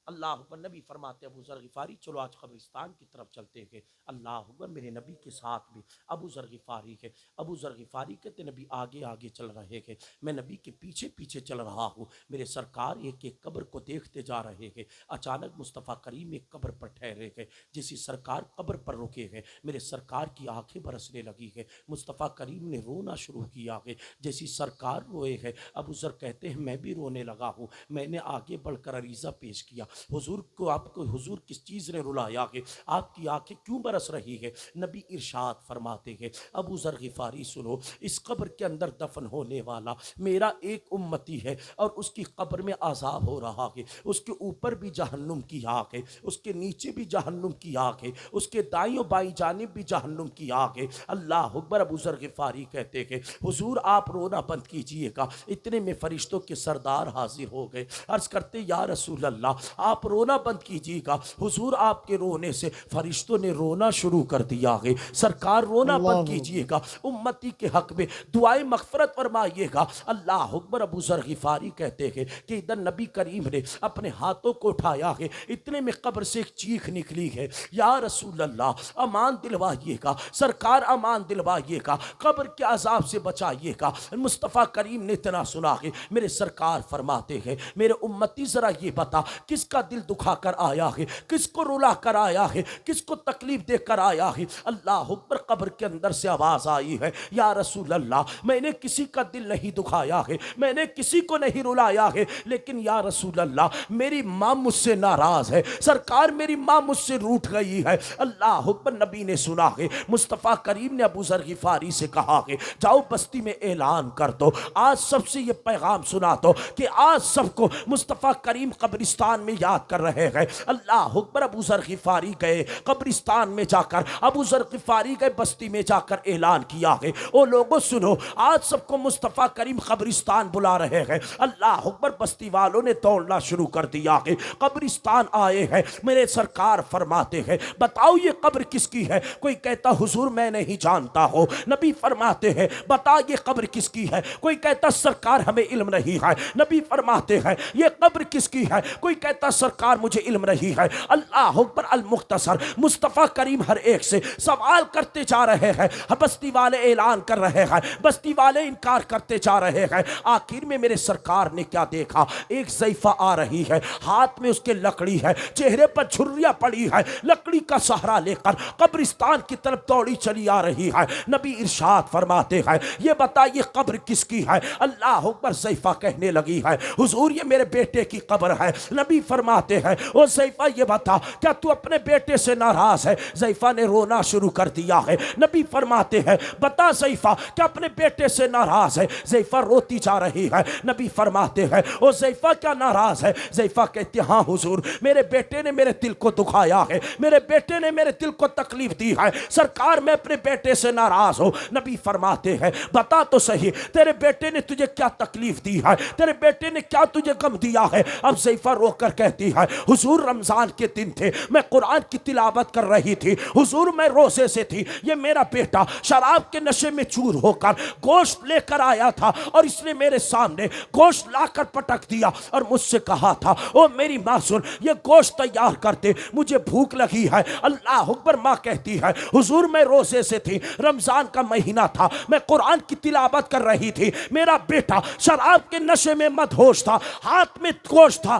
اللہ اکبر، نبی فرماتے ابو ذر غفاری چلو آج قبرستان کی طرف چلتے ہیں۔ اللہ اکبر، میرے نبی کے ساتھ بھی ابو ذر غفاری ہے۔ ابو ذر غفاری کہتے نبی آگے آگے چل رہے ہیں، میں نبی کے پیچھے پیچھے چل رہا ہوں، میرے سرکار ایک ایک قبر کو دیکھتے جا رہے ہیں۔ اچانک مصطفیٰ کریم ایک قبر پر ٹھہرے ہیں، جیسی سرکار قبر پر رکے ہیں میرے سرکار کی آنکھیں برسنے لگی ہے، مصطفیٰ کریم نے رونا شروع کیا ہے، جیسی سرکار روئے ہیں ابو ذر کہتے ہیں میں بھی رونے لگا ہوں۔ میں نے آگے بڑھ کر عریضہ پیش کیا، حضور کو آپ کو حضور کس چیز نے رلایا ہے، آپ کی آنکھیں کیوں برس رہی ہے؟ نبی ارشاد فرماتے ہیں ابو ذر غفاری سنو، اس قبر کے اندر دفن ہونے والا میرا ایک امتی ہے اور اس کی قبر میں عذاب ہو رہا ہے، اس کے اوپر بھی جہنم کی آگ ہے، اس کے نیچے بھی جہنم کی آگ ہے، اس کے دائیں و بائیں جانب بھی جہنم کی آگ ہے۔ اللہ اکبر، ابو ذر غفاری کہتے ہیں حضور آپ رونا بند کیجئے گا۔ اتنے میں فرشتوں کے سردار حاضر ہو گئے، عرض کرتے یا رسول اللہ آپ رونا بند کیجئے گا۔ حضور آپ کے رونے سے فرشتوں نے رونا شروع کر دیا ہے، سرکار رونا بند کیجئے گا، امتی کے حق میں دعائیں مغفرت فرمائیے گا۔ اللہ اکبر، ابو ذر غفاری کہتے ہیں کہ ادھر نبی کریم نے اپنے ہاتھوں کو اٹھایا ہے، اتنے میں قبر سے ایک چیخ نکلی ہے، یا رسول اللہ امان دلوائیے گا، سرکار امان دلوائیے گا، قبر کے عذاب سے بچائیے گا۔ مصطفیٰ کریم نے اتنا سنا ہے، میرے سرکار فرماتے ہیں میرے امتی ذرا یہ بتا کس کا دل دکھا کر آیا ہے، کس کو رلا کر آیا ہے، کس کو تکلیف دے کر آیا ہے؟ اللہ اکبر، قبر کے اندر سے آواز آئی ہے یا رسول اللہ میں نے کسی کا دل نہیں دکھایا ہے، میں نے کسی کو نہیں رلایا ہے، لیکن یا رسول اللہ میری ماں مجھ سے ناراض ہے، سرکار میری ماں مجھ سے روٹھ گئی ہے۔ اللہ اکبر، نبی نے سنا ہے، مصطفیٰ کریم نے ابو ذر غفاری سے کہا ہے جاؤ بستی میں اعلان کر دو، آج سب سے یہ پیغام سنا دو کہ آج سب کو مصطفیٰ کریم قبرستان میں یاد کر رہے ہیں۔ اللہ اکبر، ابو ذر غفاری گئے قبرستان میں جا کر، ابو ذر غفاری گئے بستی میں جا کر اعلان کیا ہے او لوگوں سنو آج سب کو مصطفیٰ کریم قبرستان بلا رہے ہیں۔ اللہ اکبر، بستی والوں نے دوڑنا شروع کر دیا ہے، قبرستان آئے ہیں، میرے سرکار فرماتے ہیں بتاؤ یہ قبر کس کی ہے؟ کوئی کہتا حضور میں نہیں جانتا ہوں، نبی فرماتے ہیں بتا یہ قبر کس کی ہے؟ کوئی کہتا سرکار ہمیں علم نہیں ہے، نبی فرماتے ہیں یہ قبر کس کی ہے؟ کوئی کہتا سرکار مجھے علم نہیں ہے۔ اللہ اکبر، المختصر مصطفیٰ کریم ہر ایک سے سوال کرتے جا رہے ہیں، بستی والے اعلان کر رہے ہیں، بستی والے انکار کرتے جا رہے ہیں۔ آخر میں میرے سرکار نے کیا دیکھا، ایک ضعیفہ آ رہی ہے، ہاتھ میں اس کے لکڑی ہے، چہرے پر جھریاں پڑی ہے، لکڑی کا سہارا لے کر قبرستان کی طرف دوڑی چلی آ رہی ہے۔ نبی ارشاد فرماتے ہیں یہ بتا یہ قبر کس کی ہے؟ اللہ اکبر، ضعیفہ کہنے لگی ہے حضور یہ میرے بیٹے کی قبر ہے۔ نبی فرماتے ہیں او ضعیفہ یہ بتا کیا تو اپنے بیٹے سے ناراض ہے؟ ضعیفہ نے رونا شروع کر دیا ہے۔ نبی فرماتے ہیں بتا ضعیفہ کیا اپنے بیٹے سے ناراض ہے؟ ضعیفہ روتی جا رہی ہے۔ نبی فرماتے ہیں او ضعیفہ کیا ناراض ہے؟ ضعیفہ کہتے ہاں حضور میرے بیٹے نے میرے دل کو دکھایا ہے، میرے بیٹے نے میرے دل کو تکلیف دی ہے، سرکار میں اپنے بیٹے سے ناراض ہوں۔ نبی فرماتے ہیں بتا تو صحیح تیرے بیٹے نے تجھے کیا تکلیف دی ہے، تیرے بیٹے نے کیا تجھے غم دیا ہے؟ اب ضعیفہ رو کر کہتی ہے حضور رمضان کے دن تھے، میں قرآن کی تلاوت کر رہی تھی، حضور میں روزے سے تھی، یہ میرا بیٹا شراب کے نشے میں چور ہو کر گوشت لے کر آیا تھا اور اس نے میرے سامنے گوشت لا کر پٹک دیا اور مجھ سے کہا تھا او میری ماں سن یہ گوشت تیار کر دے مجھے بھوک لگی ہے۔ اللہ اکبر، ماں کہتی ہے حضور میں روزے سے تھی، رمضان کا مہینہ تھا، میں قرآن کی تلاوت کر رہی تھی، میرا بیٹا شراب کے نشے میں مدہوش تھا، ہاتھ میں گوشت تھا۔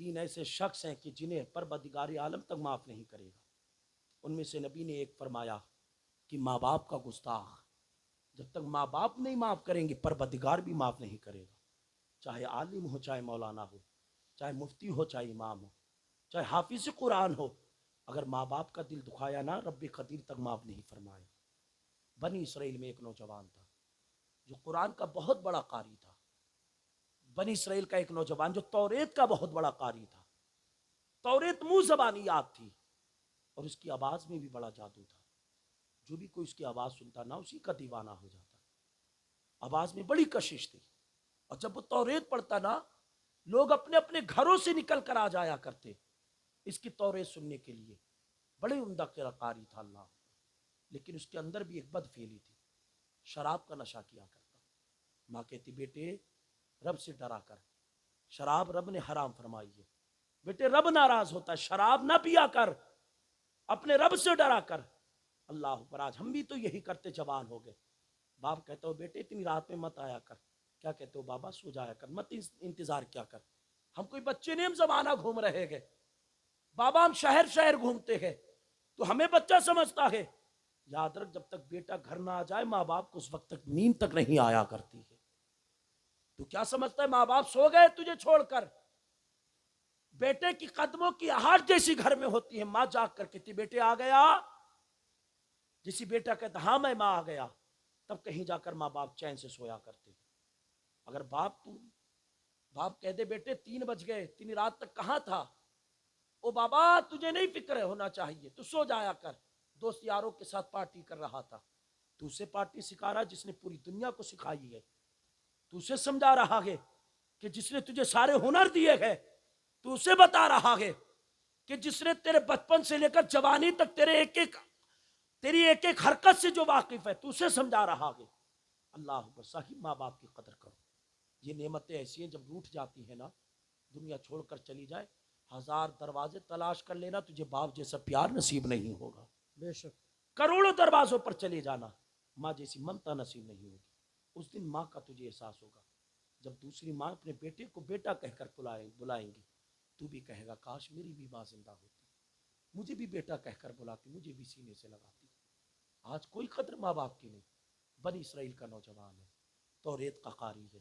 3 ایسے شخص ہیں کہ جنہیں پروردگار عالم تک معاف نہیں کرے گا. ان میں سے نبی نے ایک فرمایا کہ ماں باپ کا گستاخ. جب تک ماں باپ نہیں معاف کریں گے پروردگار بھی معاف نہیں کرے گا. چاہے عالم ہو، چاہے مولانا ہو، چاہے مفتی ہو، چاہے امام ہو، چاہے حافظ قرآن ہو، اگر ماں باپ کا دل دکھایا نا رب قدیر تک معاف نہیں فرمائے. بنی اسرائیل میں ایک نوجوان تھا جو قرآن کا بہت بڑا قاری تھا. بنی اسرائیل کا ایک نوجوان جو توریت کا بہت بڑا قاری تھا. توریت منہ زبانی یاد تھی اور اس کی آواز میں بھی بڑا جادو تھا. جو بھی کوئی اس کی آواز سنتا نا اسی کا دیوانہ ہو جاتا. آواز میں بڑی کشش تھی اور جب وہ توریت پڑھتا نا لوگ اپنے اپنے گھروں سے نکل کر آ جایا کرتے اس کی توریت سننے کے لیے. بڑے عمدہ قاری تھا اللہ. لیکن اس کے اندر بھی ایک بد فعلی تھی. شراب کا نشہ کیا کرتا. ماں کہتی بیٹے رب سے ڈرا کر، شراب رب نے حرام فرمائی ہے. بیٹے رب ناراض ہوتا ہے، شراب نہ پیا کر، اپنے رب سے ڈرا کر. اللہ اکبر. آج ہم بھی تو یہی کرتے، جوان ہو گئے. باپ کہتا ہو بیٹے اتنی رات میں مت آیا کر. کیا کہتے ہو بابا سو جایا کر، مت انتظار کیا کر. ہم کوئی بچے نہیں، ہم زمانہ گھوم رہے گے. بابا ہم شہر شہر گھومتے ہیں تو ہمیں بچہ سمجھتا ہے. یاد رکھ جب تک بیٹا گھر نہ آ جائے ماں باپ کو اس وقت تک نیند تک نہیں آیا کرتی ہے. تو کیا سمجھتا ہے ماں باپ سو گئے تجھے چھوڑ کر. بیٹے کی قدموں کی آہٹ جیسی گھر میں ہوتی ہے. ماں جاگ کر کہتی بیٹے آ گیا. جیسی بیٹا کہتا ہاں میں ماں آ گیا، تب کہیں جا کر ماں باپ چین سے سویا کرتے. اگر باپ کہہ دے بیٹے 3 بج گئے، اتنی رات تک کہاں تھا؟ او بابا تجھے نہیں فکر ہونا چاہیے، تو سو جایا کر. دوست یاروں کے ساتھ پارٹی کر رہا تھا، تو اسے پارٹی سکھا رہا جس نے پوری دنیا کو سکھائی ہے. تو اسے سمجھا رہا ہے کہ جس نے تجھے سارے ہنر دیے ہیں. تو اسے بتا رہا ہے کہ جس نے تیرے بچپن سے لے کر جوانی تک تیری ایک ایک حرکت سے جو واقف ہے، تو اسے سمجھا رہا ہے. اللہ اکبر. صاحب ماں باپ کی قدر کرو. یہ نعمتیں ایسی ہیں جب روٹھ جاتی ہیں نا، دنیا چھوڑ کر چلی جائے 1000 دروازے تلاش کر لینا تجھے باپ جیسا پیار نصیب نہیں ہوگا. بے شک. کروڑوں دروازوں پر چلے جانا، ماں جیسی ممتا نصیب نہیں ہوگی. اس دن ماں کا تجھے احساس ہوگا جب دوسری ماں اپنے بیٹے کو بیٹا کہہ کر بلائیں گی. تو بھی کہے گا کاش میری بھی ماں زندہ ہوتی، مجھے بھی بیٹا کہہ کر بلاتی، مجھے بھی سینے سے لگاتی. آج کوئی قدر ماں باپ کی نہیں. بنی اسرائیل کا نوجوان ہے، توریت کا قاری ہے،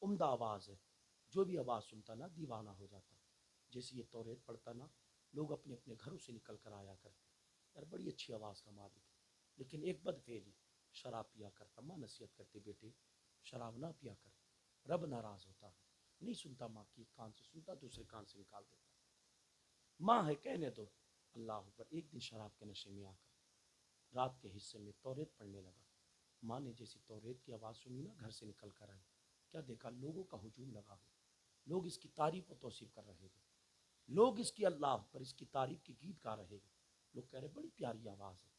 عمدہ آواز ہے. جو بھی آواز سنتا نا دیوانہ ہو جاتا. جیسے یہ توریت پڑھتا نا لوگ اپنے اپنے گھروں سے نکل کر آیا کرتے. یار بڑی اچھی آواز کا مالک ہے، لیکن ایک بد فعلی شراب پیا کرتا. ماں نصیحت کرتے بیٹے شراب نہ پیا کر، رب ناراض ہوتا ہے. نہیں سنتا، ماں کی ایک کان سے سنتا دوسرے کان سے نکال دیتا. ماں ہے کہنے دو. اللہ اکبر. ایک دن شراب کے نشے میں آ کر رات کے حصے میں توریت پڑھنے لگا. ماں نے جیسی توریت کی آواز سنی نا گھر سے نکل کر آئی. کیا دیکھا؟ لوگوں کا ہجوم لگا ہو. لوگ اس کی تعریف و توصیف کر رہے ہیں. لوگ اس کی اللہ پر اس کی تعریف کی گیت گا رہے ہیں. لوگ کہہ رہے بڑی پیاری آواز ہے،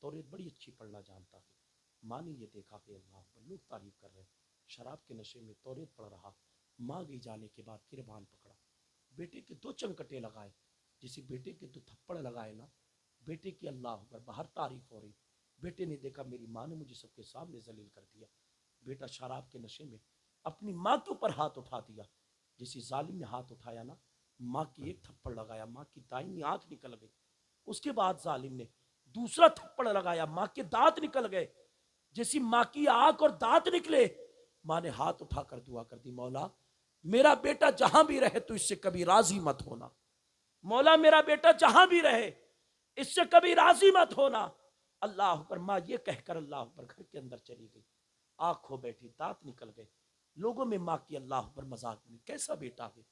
توریت بڑی اچھی پڑھنا جانتا ہے. ماں نے یہ دیکھا کہ اللہ پر لوگ تعریف کر رہے. شراب کے نشے میں توریت پڑھ رہا. ماں گئی جانے کے بعد کربان پکڑا، بیٹے کے 2 چنکٹے لگائے. جیسے بیٹے کے 2 تھپڑ لگائے نا، بیٹے کی اللہ پر باہر تعریف ہو رہی. بیٹے نے دیکھا میری ماں نے مجھے سب کے سامنے ذلیل کر دیا. بیٹا شراب کے نشے میں اپنی ماں کے اوپر ہاتھ اٹھا دیا. جیسی ظالم نے ہاتھ اٹھایا نا، ماں کی ایک تھپڑ لگایا، ماں کی دائیں آنکھ نکل گئی. اس کے بعد ظالم نے دوسرا تھپڑ لگایا، ماں کے دانت نکل گئے. جیسی ماں کی آنکھ اور دانت نکلے، ماں نے ہاتھ اٹھا کر دعا کر دی مولا میرا بیٹا جہاں بھی رہے تو اس سے کبھی راضی مت ہونا. مولا میرا بیٹا جہاں بھی رہے اس سے کبھی راضی مت ہونا. اللہ پر ماں یہ کہہ کر اللہ پر گھر کے اندر چلی گئی. آنکھ کھو بیٹھی، دانت نکل گئے. لوگوں میں ماں کی اللہ پر مذاق بنی. کیسا بیٹا ہے،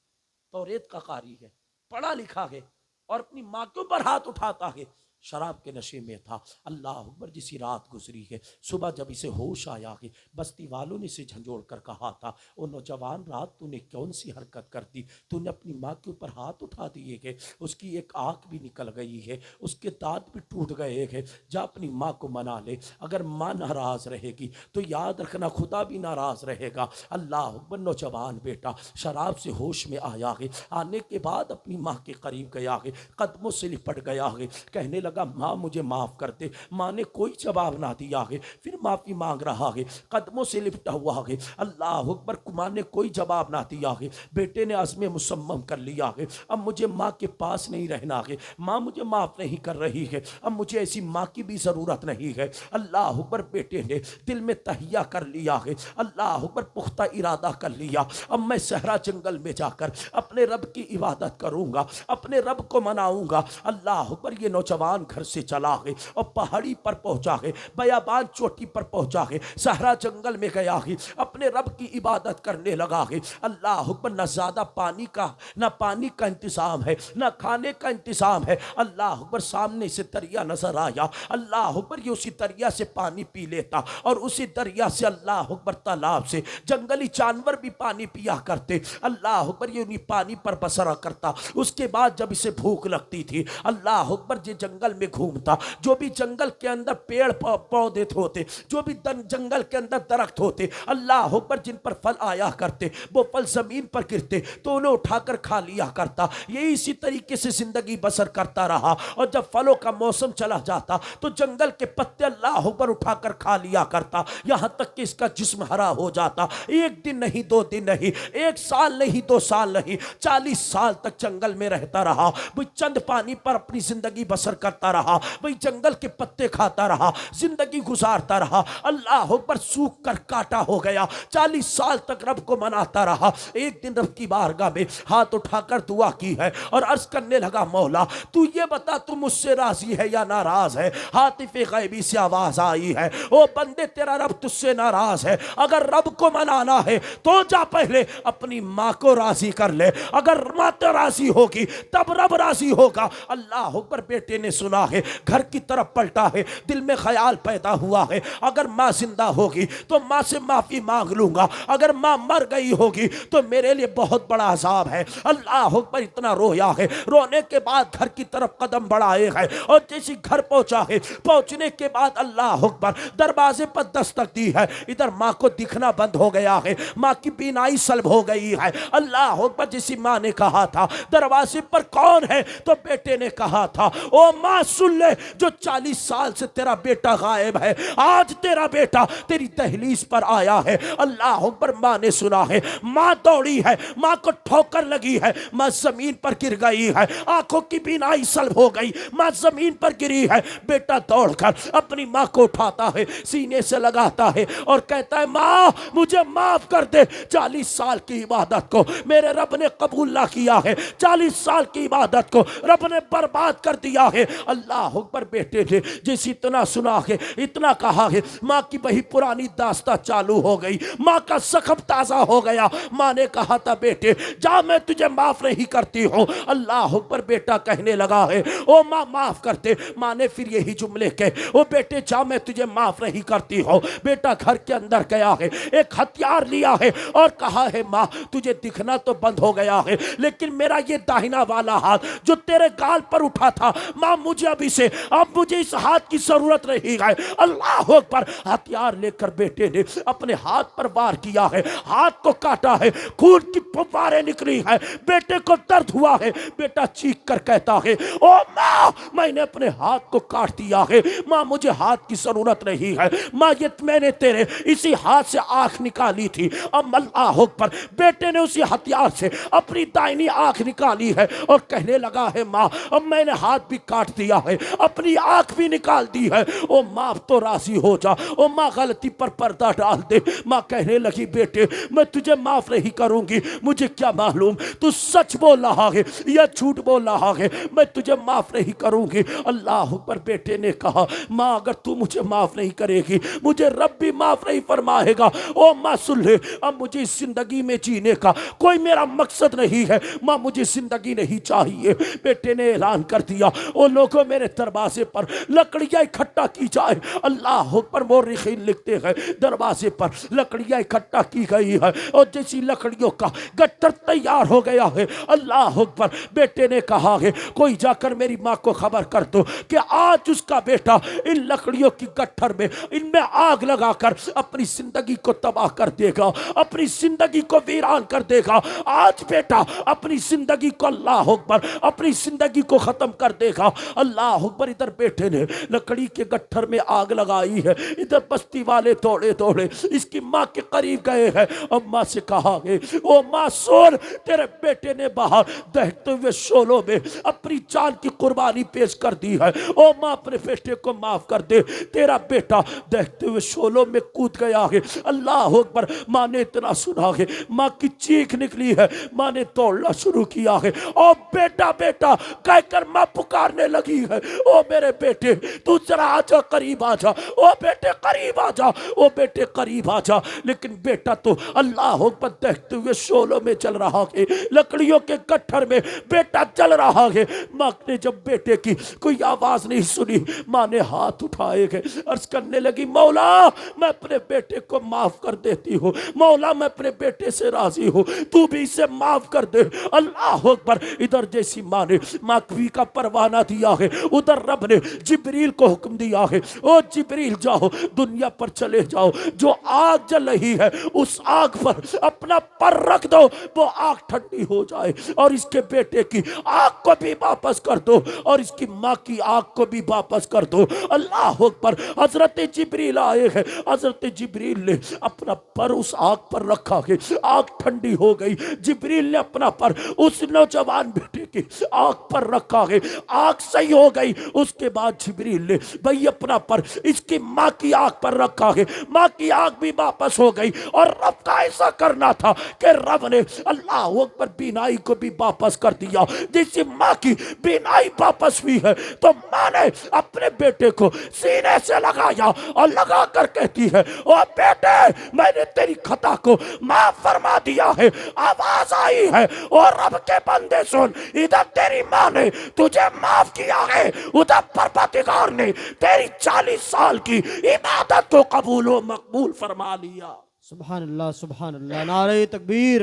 توریت کا قاری ہے، پڑھا لکھا ہے، اور اپنی ماں کے اوپر ہاتھ اٹھاتا ہے. شراب کے نشے میں تھا. اللہ اکبر. جیسی رات گزری ہے، صبح جب اسے ہوش آیا ہے بستی والوں نے اسے جھنجھوڑ کر کہا تھا او نوجوان رات تو نے کون سی حرکت کر دی؟ تو نے اپنی ماں کے اوپر ہاتھ اٹھا دیے ہے، اس کی ایک آنکھ بھی نکل گئی ہے، اس کے دانت بھی ٹوٹ گئے ہیں. جا اپنی ماں کو منا لے. اگر ماں ناراض رہے گی تو یاد رکھنا خدا بھی ناراض رہے گا. اللہ اکبر. نوجوان بیٹا شراب سے ہوش میں آیا ہے، آنے کے بعد اپنی ماں کے قریب گیا ہے، قدموں سے لپٹ گیا ہے، کہنے لگا ماں مجھے معاف کر دے. ماں نے کوئی جواب نہ دیا ہے. پھر معافی مانگ رہا ہے, قدموں سے لپٹا ہوا ہے. اللہ اکبر. ماں نے کوئی جواب نہ دیا ہے. بیٹے نے عزم مصمم کر لیا ہے, اب مجھے ماں کے پاس نہیں رہنا ہے. ماں مجھے معاف نہیں کر رہی ہے, اب مجھے ایسی ماں کی بھی ضرورت نہیں ہے. اللہ اکبر. بیٹے نے دل میں تہیہ کر لیا ہے, اللہ اکبر, پختہ ارادہ کر لیا, اب میں صحرا جنگل میں جا کر اپنے رب کی عبادت کروں گا, اپنے رب کو مناؤں گا. اللہ اکبر. یہ نوجوان گھر سے چلا ہے اور پہاڑی پر پہنچا ہے, بیابان چوٹی پر پہنچا ہے, صحرا جنگل میں گیا ہے, اپنے رب کی عبادت کرنے لگا ہے. اللہ اکبر. نہ زیادہ پانی کا انتظام ہے, نہ کھانے کا انتظام ہے. اللہ اکبر. سامنے سے دریا نظر آیا. اللہ اکبر. یہ اسی دریا سے پانی پی لیتا اور اسی دریا سے اللہ اکبر تالاب سے جنگلی جانور بھی پانی پیا کرتے. اللہ اکبر. یہ انہی پانی پر بسرا کرتا. اس کے بعد جب اسے بھوک لگتی تھی, اللہ اکبر, یہ جنگل میں گھومتا. جو بھی جنگل کے اندر پیڑ پودے ہوتے, جو بھی جنگل کے اندر درخت ہوتے, اللہ اکبر, جن پر پھل آیا کرتے, وہ پھل زمین پر گرتے تو انہیں اٹھا کر کھا لیا کرتا. یہ اسی طریقے سے زندگی بسر کرتا رہا. اور جب پھلوں کا موسم چلا جاتا تو جنگل کے پتے اللہ اکبر اٹھا کر کھا لیا کرتا, یہاں تک کہ اس کا جسم ہرا ہو جاتا. ایک دن نہیں, 2 دن نہیں, 1 سال نہیں, 2 سال نہیں, 40 سال تک جنگل میں رہتا رہا. وہ چند پانی پر اپنی زندگی بسر کرتا رہا, وہی جنگل کے پتے کھاتا رہا, زندگی گزارتا رہا. اللہ اکبر. سوکھ کر کاٹا ہو گیا. 40 سال تک رب کو مناتا رہا. ایک دن رب کی بارگاہ میں ہاتھ اٹھا کر دعا کی ہے اور عرض کرنے لگا, مولا تو یہ بتا تو مجھ سے راضی ہے یا ناراض ہے. ہاتف غیبی سے آواز آئی ہے, او بندے تیرا رب تجھ سے ناراض ہے. اگر رب کو منانا ہے تو جا پہلے اپنی ماں کو راضی کر لے. اگر ماں تو راضی ہوگی تب رب راضی ہوگا. اللہ اکبر. بیٹے نے سنا ہے, گھر کی طرف پلٹا ہے, دل میں خیال پیدا ہوا ہے, اگر ماں زندہ ہوگی تو ماں سے معافی مانگ لوں گا, اگر ماں مر گئی ہوگی تو میرے لیے بہت بڑا عذاب ہے. اللہ اکبر. اتنا رویا ہے. رونے کے بعد گھر کی طرف قدم بڑھائے ہے اور جیسی گھر پہنچا ہے, پہنچنے کے بعد اللہ اکبر دروازے پر دستک دی ہے. ادھر ماں کو دکھنا بند ہو گیا ہے, ماں کی بینائی سلب ہو گئی ہے. اللہ اکبر. جیسی ماں نے کہا تھا دروازے پر کون ہے, تو بیٹے نے کہا تھا, او ماں سن لے, جو 40 سال سے تیرا بیٹا غائب ہے, آج تیرا بیٹا تیری دہلیز پر آیا ہے. اللہ اکبر. ماں نے سنا ہے, ماں دوڑی ہے, ماں کو ٹھوکر لگی ہے, ماں زمین پر گر گئی ہے, آنکھوں کی بینائی سلب ہو گئی, ماں زمین پر گری ہے. بیٹا دوڑ کر اپنی ماں کو اٹھاتا ہے, سینے سے لگاتا ہے اور کہتا ہے, ماں مجھے معاف کر دے. 40 سال کی عبادت کو میرے رب نے قبول نہ کیا ہے, 40 سال کی عبادت کو رب نے برباد کر دیا ہے. اللہ اکبر. بیٹے نے جس اتنا سنا ہے, اتنا کہا ہے, ماں کی وہی پرانی داستان چالو ہو گئی, ماں کا زخم تازہ ہو گیا. ماں نے کہا تھا, بیٹے جا, میں تجھے معاف نہیں کرتی ہوں. اللہ اکبر. بیٹا کہنے لگا ہے, او ماں معاف کرتے. ماں نے پھر یہی جملے کہے, او بیٹے جا, میں تجھے معاف نہیں کرتی ہوں. بیٹا گھر کے اندر گیا ہے, ایک ہتھیار لیا ہے اور کہا ہے, ماں تجھے دکھنا تو بند ہو گیا ہے, لیکن میرا یہ داہنا والا ہاتھ جو تیرے گال پر اٹھا تھا, ماں مجھے اب مجھے اس ہاتھ کی ضرورت نہیں ہے. اللہ اکبر. ہتھیار لے کر بیٹے نے اپنے ہاتھ پر وار کیا ہے, ہاتھ کو کاٹا ہے, خون کی پھواریں نکلی ہے. بیٹے کو درد ہوا ہے. بیٹا چیخ کر کہتا ہے, او ماں میں نے اپنے ہاتھ کو کاٹ دیا ہے, ماں مجھے ہاتھ کی ضرورت نہیں ہے. ماں یہ میں نے تیرے اسی ہاتھ سے آنکھ نکالی تھی. اب اللہ اکبر. بیٹے نے اسی ہتھیار سے اپنی دائنی آنکھ نکالی ہے اور کہنے لگا ہے, ماں اب میں نے ہاتھ بھی کاٹ دیا ہے, اپنی آنکھ بھی نکال دی ہے. او ماں اب تو راضی ہو جا, او ماں غلطی پر پردہ ڈال دے. ماں کہنے لگی, بیٹے میں تجھے معاف نہیں کروں گی, مجھے کیا معلوم تو سچ بول رہا ہے یا جھوٹ بول رہا ہے, میں تجھے معاف نہیں کروں گی. اللہ پر بیٹے نے کہا, ماں اگر تو مجھے معاف نہیں کرے گی مجھے رب بھی معاف نہیں فرمائے گا. او ماں سن لے, اب مجھے اس زندگی میں جینے کا کوئی میرا مقصد نہیں ہے, ماں مجھے زندگی نہیں چاہیے. بیٹے نے اعلان کر دیا, او لوگوں میرے دروازے پر لکڑیاں اکٹھا کی جائے. اللہ پر مورخین لکھتے ہیں دروازے پر لکڑیاں اکٹھا کی گئی ہے اور جیسی لکڑیوں کا گٹھر تیار ہو گیا ہے. اللہ اکبر. بیٹے نے کہا ہے, کوئی جا کر میری ماں کو خبر کر دو کہ آج اس کا بیٹا ان لکڑیوں کی گٹھر میں ان میں آگ لگا کر اپنی زندگی کو تباہ کر دے گا, اپنی زندگی کو ویران کر دے گا. آج بیٹا اپنی زندگی کو, اللہ اکبر, اپنی زندگی کو ختم کر دے گا. اللہ اکبر، ادھر بیٹے نے لکڑی کے گٹھر میں آگ لگائی ہے، ادھر بستی والے دوڑے دوڑے اس کی ماں کے قریب گئے ہیں اور ماں سے کہا گے او ماں سن، تیرے بیٹے نے باہر دہتے ہوئے شولوں میں اپنی جان کی قربانی پیش کر دی ہے، او ماں اپنے بیٹے کو معاف کر دے، تیرا بیٹا دہتے ہوئے شولوں میں کود گیا ہے۔ اللہ اکبر، ماں نے اتنا سنا ہے، ماں کی چیخ نکلی ہے، ماں نے دوڑنا شروع کیا ہے، او بیٹا بیٹا کہہ کر ماں پکارنے لگی ہے، او میرے بیٹے تو ذرا آجا، قریب آجا، او بیٹے قریب آجا، او بیٹے قریب آجا۔ لیکن بیٹا تو اللہ اکبر دہتے ہوئے شولوں میں چل رہا ہے، لکڑیوں کے گٹھر میں بیٹا چل رہا ہے۔ ماں نے جب بیٹے کی کوئی آواز نہیں سنی، ماں نے ہاتھ اٹھائے گئے، عرض کرنے لگی مولا میں اپنے بیٹے کو معاف کر دیتی ہوں، مولا میں اپنے بیٹے سے راضی ہوں، تو بھی اسے معاف کر دے۔ اللہ اکبر، ادھر جیسی ماں نے ماکوی کا پروانہ دیا ہے، ادھر رب نے جبریل کو حکم دیا ہے، او جبریل جاؤ دنیا پر چلے جاؤ، جو آگ جل رہی ہے اس آگ پر اپنا پر رکھ دو، وہ آگ ٹھنڈی ہو جائے، اور اس کے بیٹے کی آگ کو بھی واپس کر دو اور اس کی ماں کی آگ کو بھی واپس کر دو۔ اللہ اکبر، حضرت جبریل آئے ہیں، حضرت جبریل نے اپنا پر اس آگ پر رکھا ہے، آگ ٹھنڈی ہو گئی، جبریل نے اپنا پر اس نوجوان بیٹے کی آگ پر رکھا ہے، آگ صحیح ہو گئی۔ اس کے بعد جبریل نے بھئی اپنا پر اس کی ماں کی آگ پر رکھا ہے، ماں کی آگ بھی واپس ہو گئی، اور رب کا ایسا کرنا تھا کہ رب نے اللہ اکبر بینائی کو بھی واپس کر دیا۔ جس ماں کی بینائی واپس ہوئی ہے تو ماں نے اپنے بیٹے کو سینے سے لگایا اور لگا کر کہتی ہے او بیٹے میں نے تیری خطا کو معاف فرما دیا ہے۔ آواز آئی ہے اور رب کے بندے سن، ادھر تیری ماں نے تجھے معاف کیا ہے، ادھر پروردگار نے تیری 40 سال کی عبادت کو قبول و مقبول فرما لیا۔ سبحان اللہ سبحان اللہ، نعرہ تکبیر،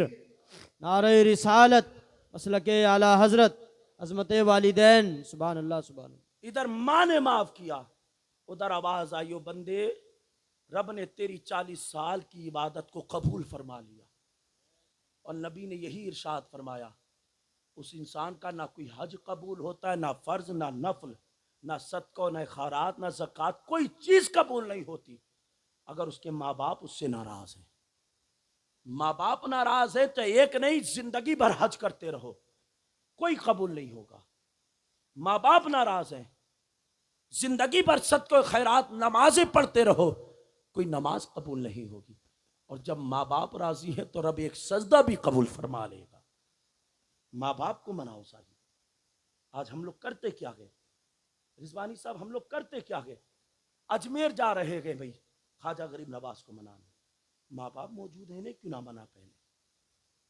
نعرہ رسالت، مسلک اعلی حضرت، عظمت والدین، سبحان اللہ سبحان اللہ۔ ادھر ماں نے معاف کیا، ادھر آواز آئی او بندے رب نے تیری 40 سال کی عبادت کو قبول فرما لیا۔ اور نبی نے یہی ارشاد فرمایا اس انسان کا نہ کوئی حج قبول ہوتا ہے، نہ فرض، نہ نفل، نہ صدقہ، نہ خیرات، نہ زکوٰۃ، کوئی چیز قبول نہیں ہوتی اگر اس کے ماں باپ اس سے ناراض ہیں۔ ماں باپ ناراض ہے تو ایک نہیں زندگی بھر حج کرتے رہو کوئی قبول نہیں ہوگا۔ ماں باپ ناراض ہیں، زندگی بھر صدقہ خیرات نمازیں پڑھتے رہو کوئی نماز قبول نہیں ہوگی۔ اور جب ماں باپ راضی ہے تو رب ایک سجدہ بھی قبول فرما لے گا۔ ماں باپ کو مناؤ ساری۔ آج ہم لوگ کرتے کیا گئے رضوانی صاحب، ہم لوگ کرتے کیا گئے؟ اجمیر جا رہے گئے بھائی خواجہ غریب نواز کو منانے، ماں باپ موجود ہیں کیوں نہ منا، پہلے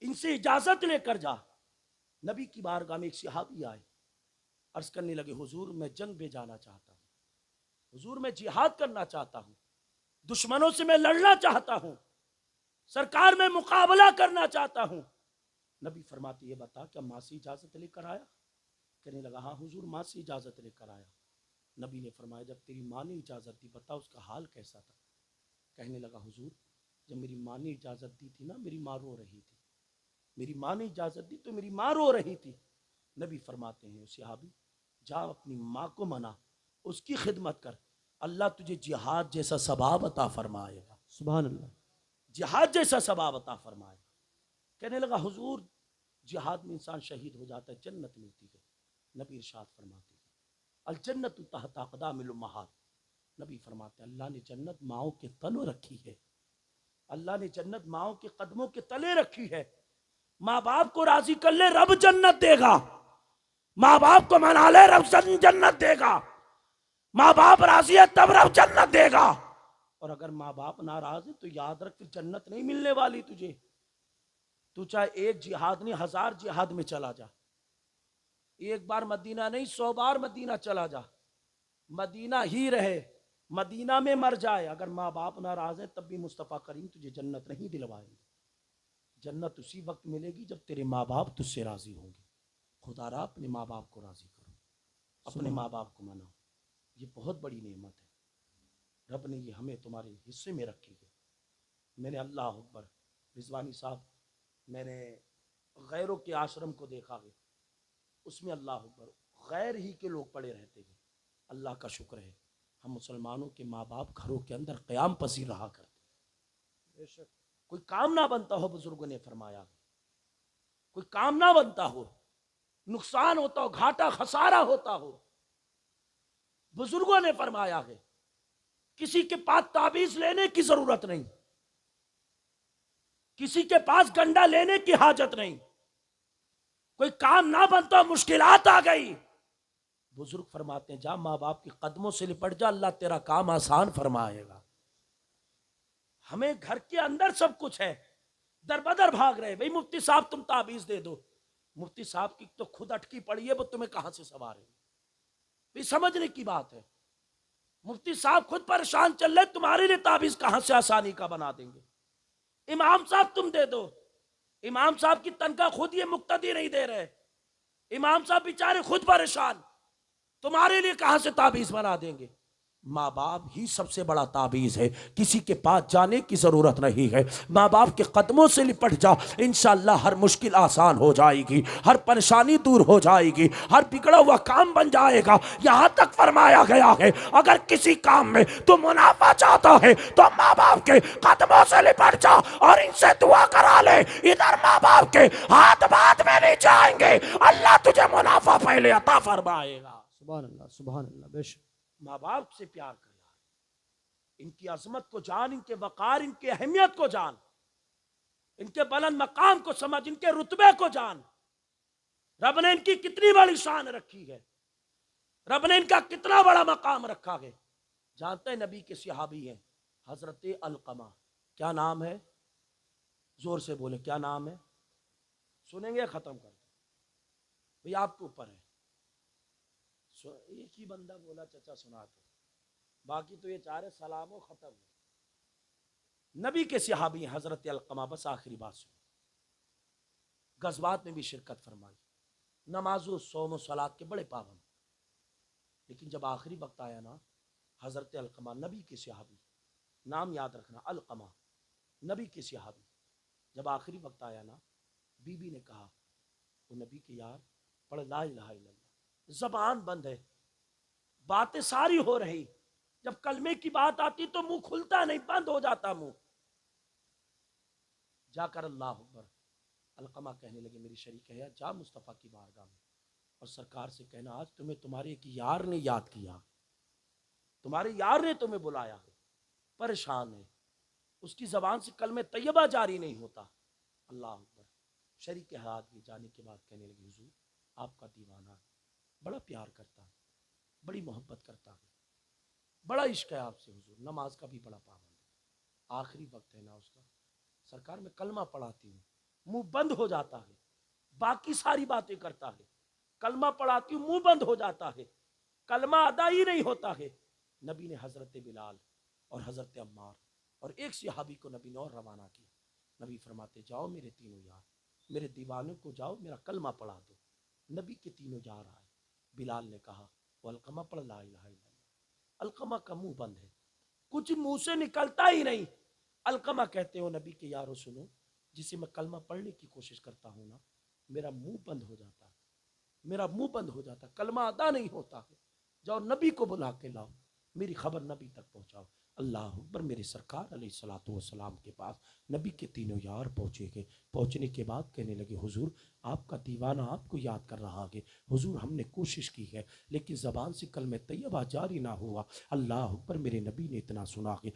ان سے اجازت لے کر جا۔ نبی کی بارگاہ میں ایک صحابی آئے، عرض کرنے لگے حضور میں جنگ میں جانا چاہتا ہوں، حضور میں جہاد کرنا چاہتا ہوں، دشمنوں سے میں لڑنا چاہتا ہوں، سرکار میں مقابلہ کرنا چاہتا ہوں۔ نبی فرماتے یہ بتا کیا ماں سے اجازت لے کر آیا؟ کہنے لگا ہاں حضور ماں سے اجازت لے کر آیا۔ نبی نے فرمایا جب تیری ماں نے اجازت دی بتا اس کا حال کیسا تھا؟ کہنے لگا حضور جب میری ماں نے اجازت دی تھی نا میری ماں رو رہی تھی، میری ماں نے اجازت دی تو میری ماں رو رہی تھی۔ نبی فرماتے ہیں صحابی جا اپنی ماں کو منا، اس کی خدمت کر، اللہ تجھے جہاد جیسا ثواب عطا فرمائے گا، سبحان اللہ۔ جہاد جیسا ثواب عطا فرمائے گا۔ کہنے لگا حضور جہاد میں انسان شہید ہو جاتا ہے جنت ملتی ہے۔ نبی ارشاد فرماتے ہیں الجنت تحت اقدام الامہات، نبی فرماتے ہیں اللہ نے جنت ماؤں کے تلوں رکھی ہے، اللہ نے جنت ماؤں کے قدموں کے تلے رکھی ہے۔ ماں باپ کو راضی کر لے رب جنت دے گا، ماں باپ کو منا لے رب جنت دے گا، ماں باپ راضی ہے تب رب جنت دے گا۔ اور اگر ماں باپ ناراض ہے تو یاد رکھ پھر جنت نہیں ملنے والی تجھے۔ تو چاہے ایک جہاد نہیں 1000 جہاد میں چلا جا، ایک بار مدینہ نہیں 100 بار مدینہ چلا جا، مدینہ ہی رہے، مدینہ میں مر جائے، اگر ماں باپ ناراض ہیں تب بھی مصطفیٰ کریم تجھے جنت نہیں دلوائیں گے۔ جنت اسی وقت ملے گی جب تیرے ماں باپ تجھ سے راضی ہوں گے۔ خدا را اپنے ماں باپ کو راضی کرو، اپنے ماں باپ کو مناؤ، یہ بہت بڑی نعمت ہے، رب نے یہ ہمیں تمہارے حصے میں رکھی ہے۔ میں نے اللہ اکبر رضوانی صاحب میں نے غیروں کے آشرم کو دیکھا ہے، اس میں اللہ اکبر غیر ہی کے لوگ پڑے رہتے ہیں. اللہ کا شکر ہے ہم مسلمانوں کے ماں باپ گھروں کے اندر قیام پذیر رہا کرتے. بے شک. کوئی کام نہ بنتا ہو بزرگوں نے فرمایا, کوئی کام نہ بنتا ہو, نقصان ہوتا ہو, گھاٹا خسارہ ہوتا ہو, بزرگوں نے فرمایا ہے کسی کے پاس تعویذ لینے کی ضرورت نہیں, کسی کے پاس گنڈا لینے کی حاجت نہیں. کوئی کام نہ بنتا, مشکلات آ گئی, بزرگ فرماتے ہیں جا ماں باپ کے قدموں سے لپٹ جا, اللہ تیرا کام آسان فرمائے گا. ہمیں گھر کے اندر سب کچھ ہے, در بدر بھاگ رہے, بھئی مفتی صاحب تم تعویذ دے دو. مفتی صاحب کی تو خود اٹکی پڑی ہے, وہ تمہیں کہاں سے سوارے. یہ سمجھنے کی بات ہے. مفتی صاحب خود پریشان چل رہے, تمہارے لیے تعویذ کہاں سے آسانی کا بنا دیں گے. امام صاحب تم دے دو, امام صاحب کی تنخواہ خود یہ مقتدی نہیں دے رہے, امام صاحب بیچارے خود پریشان, تمہارے لیے کہاں سے تعویذ بنا دیں گے. ماں باپ ہی سب سے بڑا تعویذ ہے, کسی کے پاس جانے کی ضرورت نہیں ہے. ماں باپ کے قدموں سے لپٹ جا, انشاءاللہ ہر مشکل آسان ہو جائے گی, ہر پریشانی دور ہو جائے گی, ہر بگڑا ہوا کام بن جائے گا. یہاں تک فرمایا گیا ہے اگر کسی کام میں تو منافع چاہتا ہے تو ماں باپ کے قدموں سے لپٹ جا اور ان سے دعا کرا لے. ادھر ماں باپ کے ہاتھ بعد میں نہیں جائیں گے, اللہ تجھے منافع پہلے عطا فرمائے گا. سبحان اللہ, سبحان اللہ. بے شک. ماں باپ سے پیار کر یار, ان کی عظمت کو جان, ان کے وقار, ان کی اہمیت کو جان, ان کے بلند مقام کو سمجھ, ان کے رتبے کو جان. رب نے ان کی کتنی بڑی شان رکھی ہے, رب نے ان کا کتنا بڑا مقام رکھا ہے. جانتے ہیں نبی کے صحابی ہیں حضرت علقمہ, کیا نام ہے, زور سے بولے کیا نام ہے, سنیں گے ختم کر دیں بھئی آپ کے اوپر ہے. ایک ہی بندہ بولا چچا سنا دو, باقی تو یہ چارے سلام و ختم ہے. نبی کے صحابی حضرت علقمہ, بس آخری بات سنو. غزوات میں بھی شرکت فرمائی, نماز و صوم و صلات کے بڑے پابند, لیکن جب آخری وقت آیا نا, حضرت علقمہ نبی کے صحابی, نام یاد رکھنا علقمہ نبی کے صحابی, جب آخری وقت آیا نا, بی بی نے کہا وہ نبی کے یار پڑھ لا الہ الا اللہ. زبان بند ہے, باتیں ساری ہو رہی, جب کلمے کی بات آتی تو منہ کھلتا نہیں, بند ہو جاتا منہ. جا کر اللہ اکبر. علقمہ کہنے لگے میری شریک ہے, جا مصطفیٰ کی بارگاہ میں اور سرکار سے کہنا آج تمہیں تمہارے ایک یار نے یاد کیا, تمہارے یار نے تمہیں بلایا ہے, پریشان ہے, اس کی زبان سے کلمہ طیبہ جاری نہیں ہوتا. اللہ اکبر. شریک حیات بھی جانے کے بعد کہنے لگے حضور آپ کا دیوانہ ہے, بڑا پیار کرتا ہے, بڑی محبت کرتا ہے, بڑا عشق ہے آپ سے حضور, نماز کا بھی بڑا پابند ہے. آخری وقت ہے نا اس کا, سرکار میں کلمہ پڑھاتی ہوں, منہ بند ہو جاتا ہے, باقی ساری باتیں کرتا ہے, کلمہ پڑھاتی ہوں منہ بند ہو جاتا ہے, کلمہ ادا ہی نہیں ہوتا ہے. نبی نے حضرت بلال اور حضرت عمار اور ایک صحابی کو نبی نے اور روانہ کیا. نبی فرماتے جاؤ میرے تینوں یار, میرے دیوانے کو جاؤ میرا کلمہ پڑھا دو. نبی کے تینوں یار آئے. بلال نے کہا وہ علقمہ پڑھ لا الہ الا اللہ. علقمہ کا منہ بند ہے, کچھ منہ سے نکلتا ہی نہیں. علقمہ کہتے ہو نبی کے یارو سنو, جسے میں کلمہ پڑھنے کی کوشش کرتا ہوں نا, میرا منہ بند ہو جاتا ہے, میرا منہ بند ہو جاتا, کلمہ ادا نہیں ہوتا ہے. جاؤ نبی کو بلا کے لاؤ, میری خبر نبی تک پہنچاؤ. اللہ اکبر. میرے سرکار علیہ الصلوۃ والسلام کے پاس نبی کے تینوں یار پہنچے گئے. پہنچنے کے بعد کہنے لگے حضور آپ کا دیوانہ آپ کو یاد کر رہا ہے. حضور ہم نے کوشش کی ہے لیکن زبان سے کلمہ طیبہ جاری نہ ہوا. اللہ اکبر. میرے نبی نے اتنا سنا کہ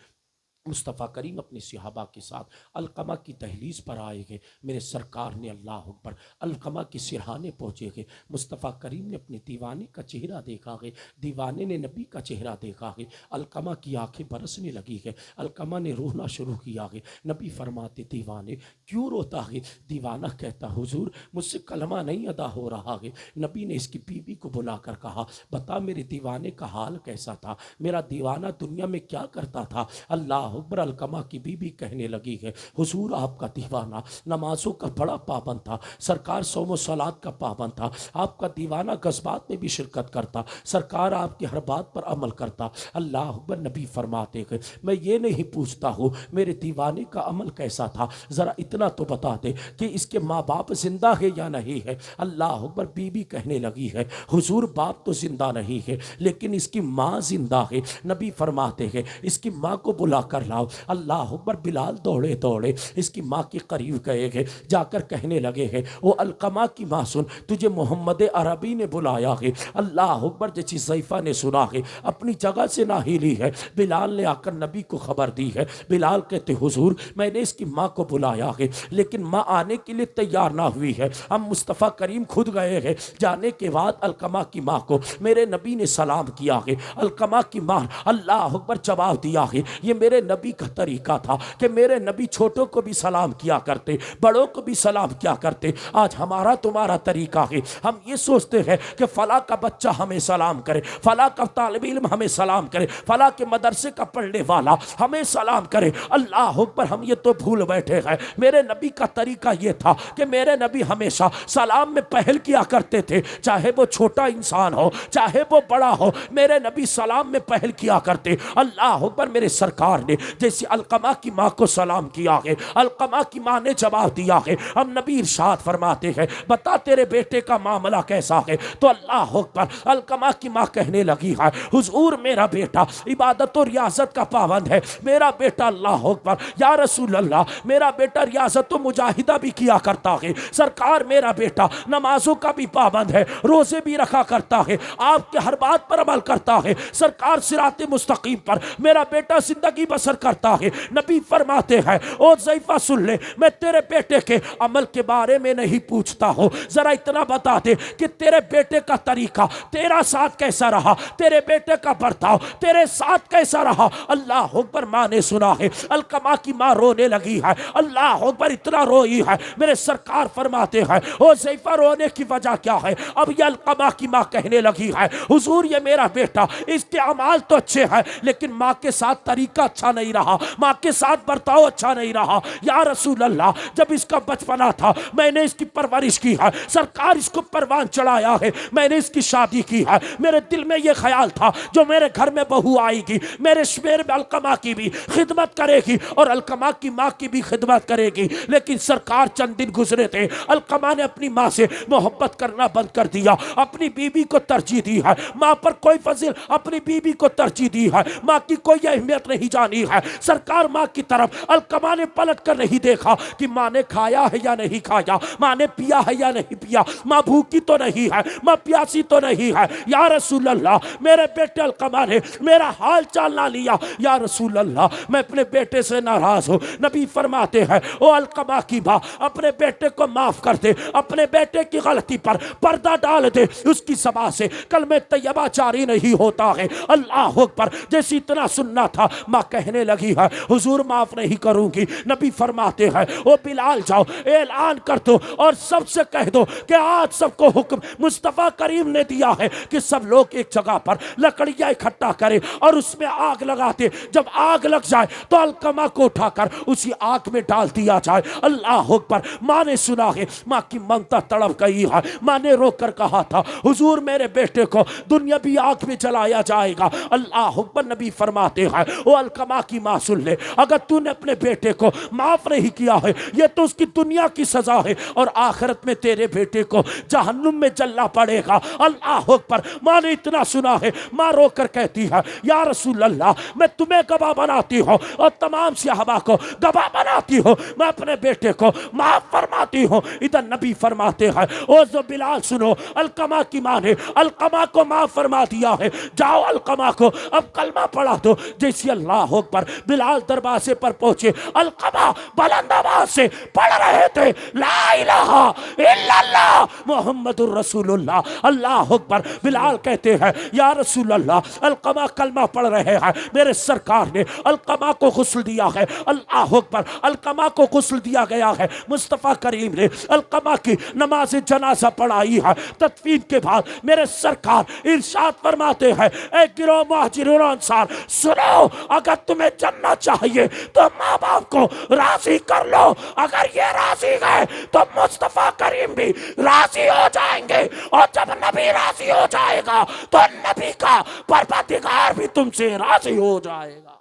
مصطفیٰ کریم اپنے صحابہ کے ساتھ علقمہ کی دہلیز پر آئے گئے. میرے سرکار نے اللہ اکبر علقمہ کے سرہانے پہنچے گئے. مصطفیٰ کریم نے اپنے دیوانے کا چہرہ دیکھا ہے, دیوانے نے نبی کا چہرہ دیکھا ہے. علقمہ کی آنکھیں برسنے لگی ہے, علقمہ نے رونا شروع کیا ہے. نبی فرماتے دیوانے کیوں روتا ہے؟ دیوانہ کہتا حضور مجھ سے کلمہ نہیں ادا ہو رہا ہے. نبی نے اس کی بیوی کو بلا کر کہا بتا میرے دیوانے کا حال کیسا تھا, میرا دیوانہ دنیا میں کیا کرتا تھا. اللہ اکبر علقمہ کی بیوی کہنے لگی ہے حضور آپ کا دیوانہ نمازوں کا بڑا پابند تھا، سرکار صوم و صلات کا پابند تھا، آپ کا دیوانہ غزوات میں بھی شرکت کرتا، سرکار آپ کی ہر بات پر عمل کرتا۔ اللہ اکبر۔ نبی فرماتے ہیں میں یہ نہیں پوچھتا ہوں میرے دیوانے کا عمل کیسا تھا، ذرا اتنا تو بتا دے کہ اس کے ماں باپ زندہ ہے یا نہیں ہے۔ اللہ اکبر۔ بیوی کہنے لگی ہے حضور باپ تو زندہ نہیں ہے لیکن اس کی ماں زندہ ہے۔ نبی فرماتے ہیں اس کی ماں کو بلا کر لاؤ۔ اللہ اکبر۔ بلال دوڑے دوڑے اس کی ماں کے قریب گئے ہیں، جا کر کہنے لگے ہیں وہ علقمہ کی ماں سن تجھے محمد عربی نے بلایا ہے۔ اللہ اکبر۔ جیسی ضیفہ نے سنا ہے اپنی جگہ سے نہ ہلی ہے، بلال نے آ کر نبی کو خبر دی ہے۔ بلال کہتے حضور میں نے اس کی ماں کو بلایا ہے لیکن ماں آنے کے لیے تیار نہ ہوئی ہے، ہم مصطفیٰ کریم خود گئے ہیں۔ جانے کے بعد علقمہ کی ماں کو میرے نبی نے سلام کیا ہے۔ علقمہ کی ماں اللہ اکبر جواب دیا ہے یہ میرے نبی کا طریقہ تھا کہ میرے نبی چھوٹوں کو بھی سلام کیا کرتے، بڑوں کو بھی سلام کیا کرتے۔ آج ہمارا تمہارا طریقہ ہے، ہم یہ سوچتے ہیں کہ فلاں کا بچہ ہمیں سلام کرے، فلاں کا طالب علم ہمیں سلام کرے، فلاں کے مدرسے کا پڑھنے والا ہمیں سلام کرے۔ اللہ اکبر۔ ہم یہ تو بھول بیٹھے ہیں میرے نبی کا طریقہ یہ تھا کہ میرے نبی ہمیشہ سلام میں پہل کیا کرتے تھے، چاہے وہ چھوٹا انسان ہو چاہے وہ بڑا ہو، میرے نبی سلام میں پہل کیا کرتے۔ اللہ اکبر۔ میرے سرکار نے جیسے علقمہ کی ماں کو سلام کیا ہے، علقمہ کی ماں نے جواب دیا ہے۔ ہم نبی ارشاد فرماتے ہیں بتا تیرے بیٹے کا معاملہ کیسا ہے؟ تو اللہ اکبر۔ علقمہ کی ماں کہنے لگی ہے حضور میرا بیٹا عبادت و ریاضت کا پابند ہے، میرا بیٹا اللہ اکبر یا رسول اللہ میرا بیٹا ریاضت و مجاہدہ بھی کیا کرتا ہے، سرکار میرا بیٹا نمازوں کا بھی پابند ہے، روزے بھی رکھا کرتا ہے، آپ کے ہر بات پر عمل کرتا ہے، سرکار صراط مستقیم پر میرا بیٹا زندگی بسر کرتا ہے۔ نبی فرماتے ہیں او ضیفہ سن لے میں تیرے بیٹے کے عمل کے بارے میں نہیں پوچھتا ہوں، ذرا اتنا بتا دے کہ تیرے بیٹے کا طریقہ تیرا ساتھ کیسا رہا، تیرے بیٹے کا برتاؤ تیرے ساتھ کیسا رہا۔ اللہ اکبر۔ ماں نے سنا ہے، علقمہ کی ماں رونے لگی ہے، اللہ اکبر اتنا روئی ہے، میرے سرکار فرماتے ہیں او ضیفہ رونے کی وجہ کیا ہے؟ اب یہ علقمہ کی ماں کہنے لگی ہے حضور یہ میرا بیٹا اس کے اعمال تو اچھے ہیں لیکن ماں کے ساتھ طریقہ اچھا نہیں رہا، ماں کے ساتھ برتاؤ اچھا نہیں رہا۔ یا رسول اللہ جب اس کا بچپنا تھا میں نے اس کی پرورش کی ہے، سرکار اس کو پروان چڑھایا ہے، میں نے اس کی شادی کی ہے، میرے دل میں یہ خیال تھا جو میرے گھر میں بہو آئے گی میرے شمیر میں علقمہ کی بھی خدمت کرے گی اور علقمہ کی ماں کی بھی خدمت کرے گی، لیکن سرکار چند دن گزرے تھے علقمہ نے اپنی ماں سے محبت کرنا بند کر دیا، اپنی بیوی کو ترجیح دی ہے، ماں پر کوئی فضل اپنی بیوی کو ترجیح دی ہے، ماں کی کوئی اہمیت نہیں جانی ہے۔ سرکار ماں کی طرف علقمہ نے پلٹ کر نہیں دیکھا کہ ماں نے کھایا ہے یا نہیں کھایا، ماں نے پیا ہے یا نہیں پیا، ماں بھوکی تو نہیں ہے، ماں پیاسی تو نہیں ہے۔ یا رسول اللہ میرے بیٹے علقمہ نے میرا حال چال نہ لیا، یا رسول اللہ میں اپنے بیٹے سے ناراض ہوں۔ نبی فرماتے ہیں او علقمہ کی ماں اپنے بیٹے کو معاف کر دے، اپنے بیٹے کی غلطی پر پردہ ڈال دے، اس کی زبان سے کلمہ طیبہ جاری نہیں ہوتا ہے۔ اللہ اکبر۔ جیسی اتنا سننا تھا ماں کہنے لگی ہے حضور معاف نہیں کروں گی۔ نبی فرماتے ہیں او بلال جاؤ اعلان کر دو اور سب سے کہہ دو کہ آج سب کو حکم مصطفیٰ کریم نے دیا ہے کہ سب لوگ ایک جگہ پر لکڑیاں اکٹھا کریں اور اس میں آگ لگاتے، جب آگ لگ جائے تو علقمہ کو اٹھا کر اسی آگ میں ڈال دیا جائے۔ اللہ اکبر۔ ماں نے سنا ہے، ماں کی ممتا تڑپ گئی ہے، ماں نے رو کر کہا تھا حضور میرے بیٹے کو دنیا بھی آگ میں جلایا جائے گا۔ اللہ اکبر۔ نبی فرماتے ہیں او علقمہ کی ماں سن لے، اگر تو نے اپنے بیٹے کو معاف نہیں کیا ہے یہ تو اس کی دنیا کی سزا ہے اور آخرت میں تیرے بیٹے کو جہنم میں جلنا پڑے گا۔ اللہ اکبر۔ ماں نے اتنا سنا ہے، ماں رو کر کہتی ہے یا رسول اللہ میں تمہیں گواہ بناتی ہوں اور تمام صحابہ کو گواہ بناتی ہوں، میں اپنے بیٹے کو معاف فرماتی ہوں۔ ادھر نبی فرماتے ہیں او جو بلال سنو، علقمہ کی ماں نے علقمہ کو معاف فرما دیا ہے، جاؤ علقمہ کو اب کلمہ پڑھا دو۔ جیسے اللہ اکبر بلال دروازے پر پہنچے، علقمہ بلند آواز سے پڑھ رہے تھے لا الہ الا اللہ محمد الرسول اللہ۔ اللہ اکبر۔ بلال کہتے ہیں یا رسول اللہ علقمہ کلمہ پڑھ رہے ہیں، میرے سرکار نے علقمہ کو غسل دیا ہے۔ اللہ اکبر۔ علقمہ کو غسل دیا گیا ہے، مصطفیٰ کریم نے علقمہ کی نماز جنازہ پڑھائی ہے۔ تدفین کے بعد میرے سرکار ارشاد فرماتے ہیں اے گروہ مہاجرین و انصار سنو، اگر تم تمہیں جنت چاہیے تو ماں باپ کو راضی کر لو، اگر یہ راضی گئے تو مصطفیٰ کریم بھی راضی ہو جائیں گے، اور جب نبی راضی ہو جائے گا تو نبی کا پروردگار بھی تم سے راضی ہو جائے گا۔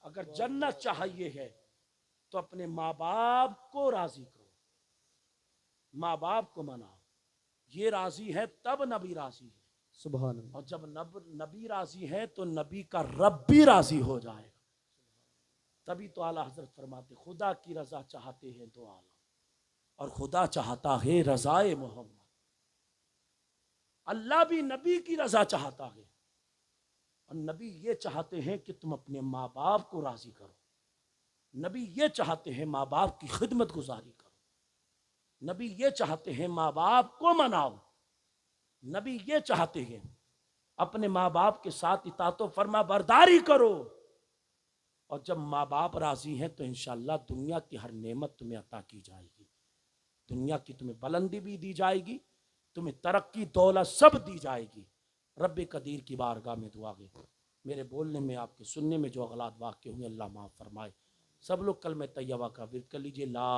اگر جنت چاہیے ہے تو اپنے ماں باپ کو راضی کرو، ماں باپ کو مناؤ، یہ راضی ہے تب نبی راضی ہے، سبحان اللہ۔ اور جب نبی راضی ہے تو نبی کا رب بھی راضی ہو جائے گا۔ تبھی تو اعلیٰ حضرت فرماتے خدا کی رضا چاہتے ہیں تو عالم، اور خدا چاہتا ہے رضائے محمد۔ اللہ بھی نبی کی رضا چاہتا ہے، اور نبی یہ چاہتے ہیں کہ تم اپنے ماں باپ کو راضی کرو، نبی یہ چاہتے ہیں ماں باپ کی خدمت گزاری کرو، نبی یہ چاہتے ہیں ماں باپ کو مناؤ، نبی یہ چاہتے ہیں اپنے ماں باپ کے ساتھ اطاعت و فرما برداری کرو، اور جب ماں باپ راضی ہیں تو انشاءاللہ دنیا کی ہر نعمت تمہیں عطا کی جائے گی، دنیا کی تمہیں بلندی بھی دی جائے گی، تمہیں ترقی دولت سب دی جائے گی۔ رب قدیر کی بارگاہ میں دعا ہے، میرے بولنے میں آپ کے سننے میں جو اغلاط واقع ہوئے اللہ معاف فرمائے۔ سب لوگ کلمہ طیبہ کا ورد کر لیجئے، لا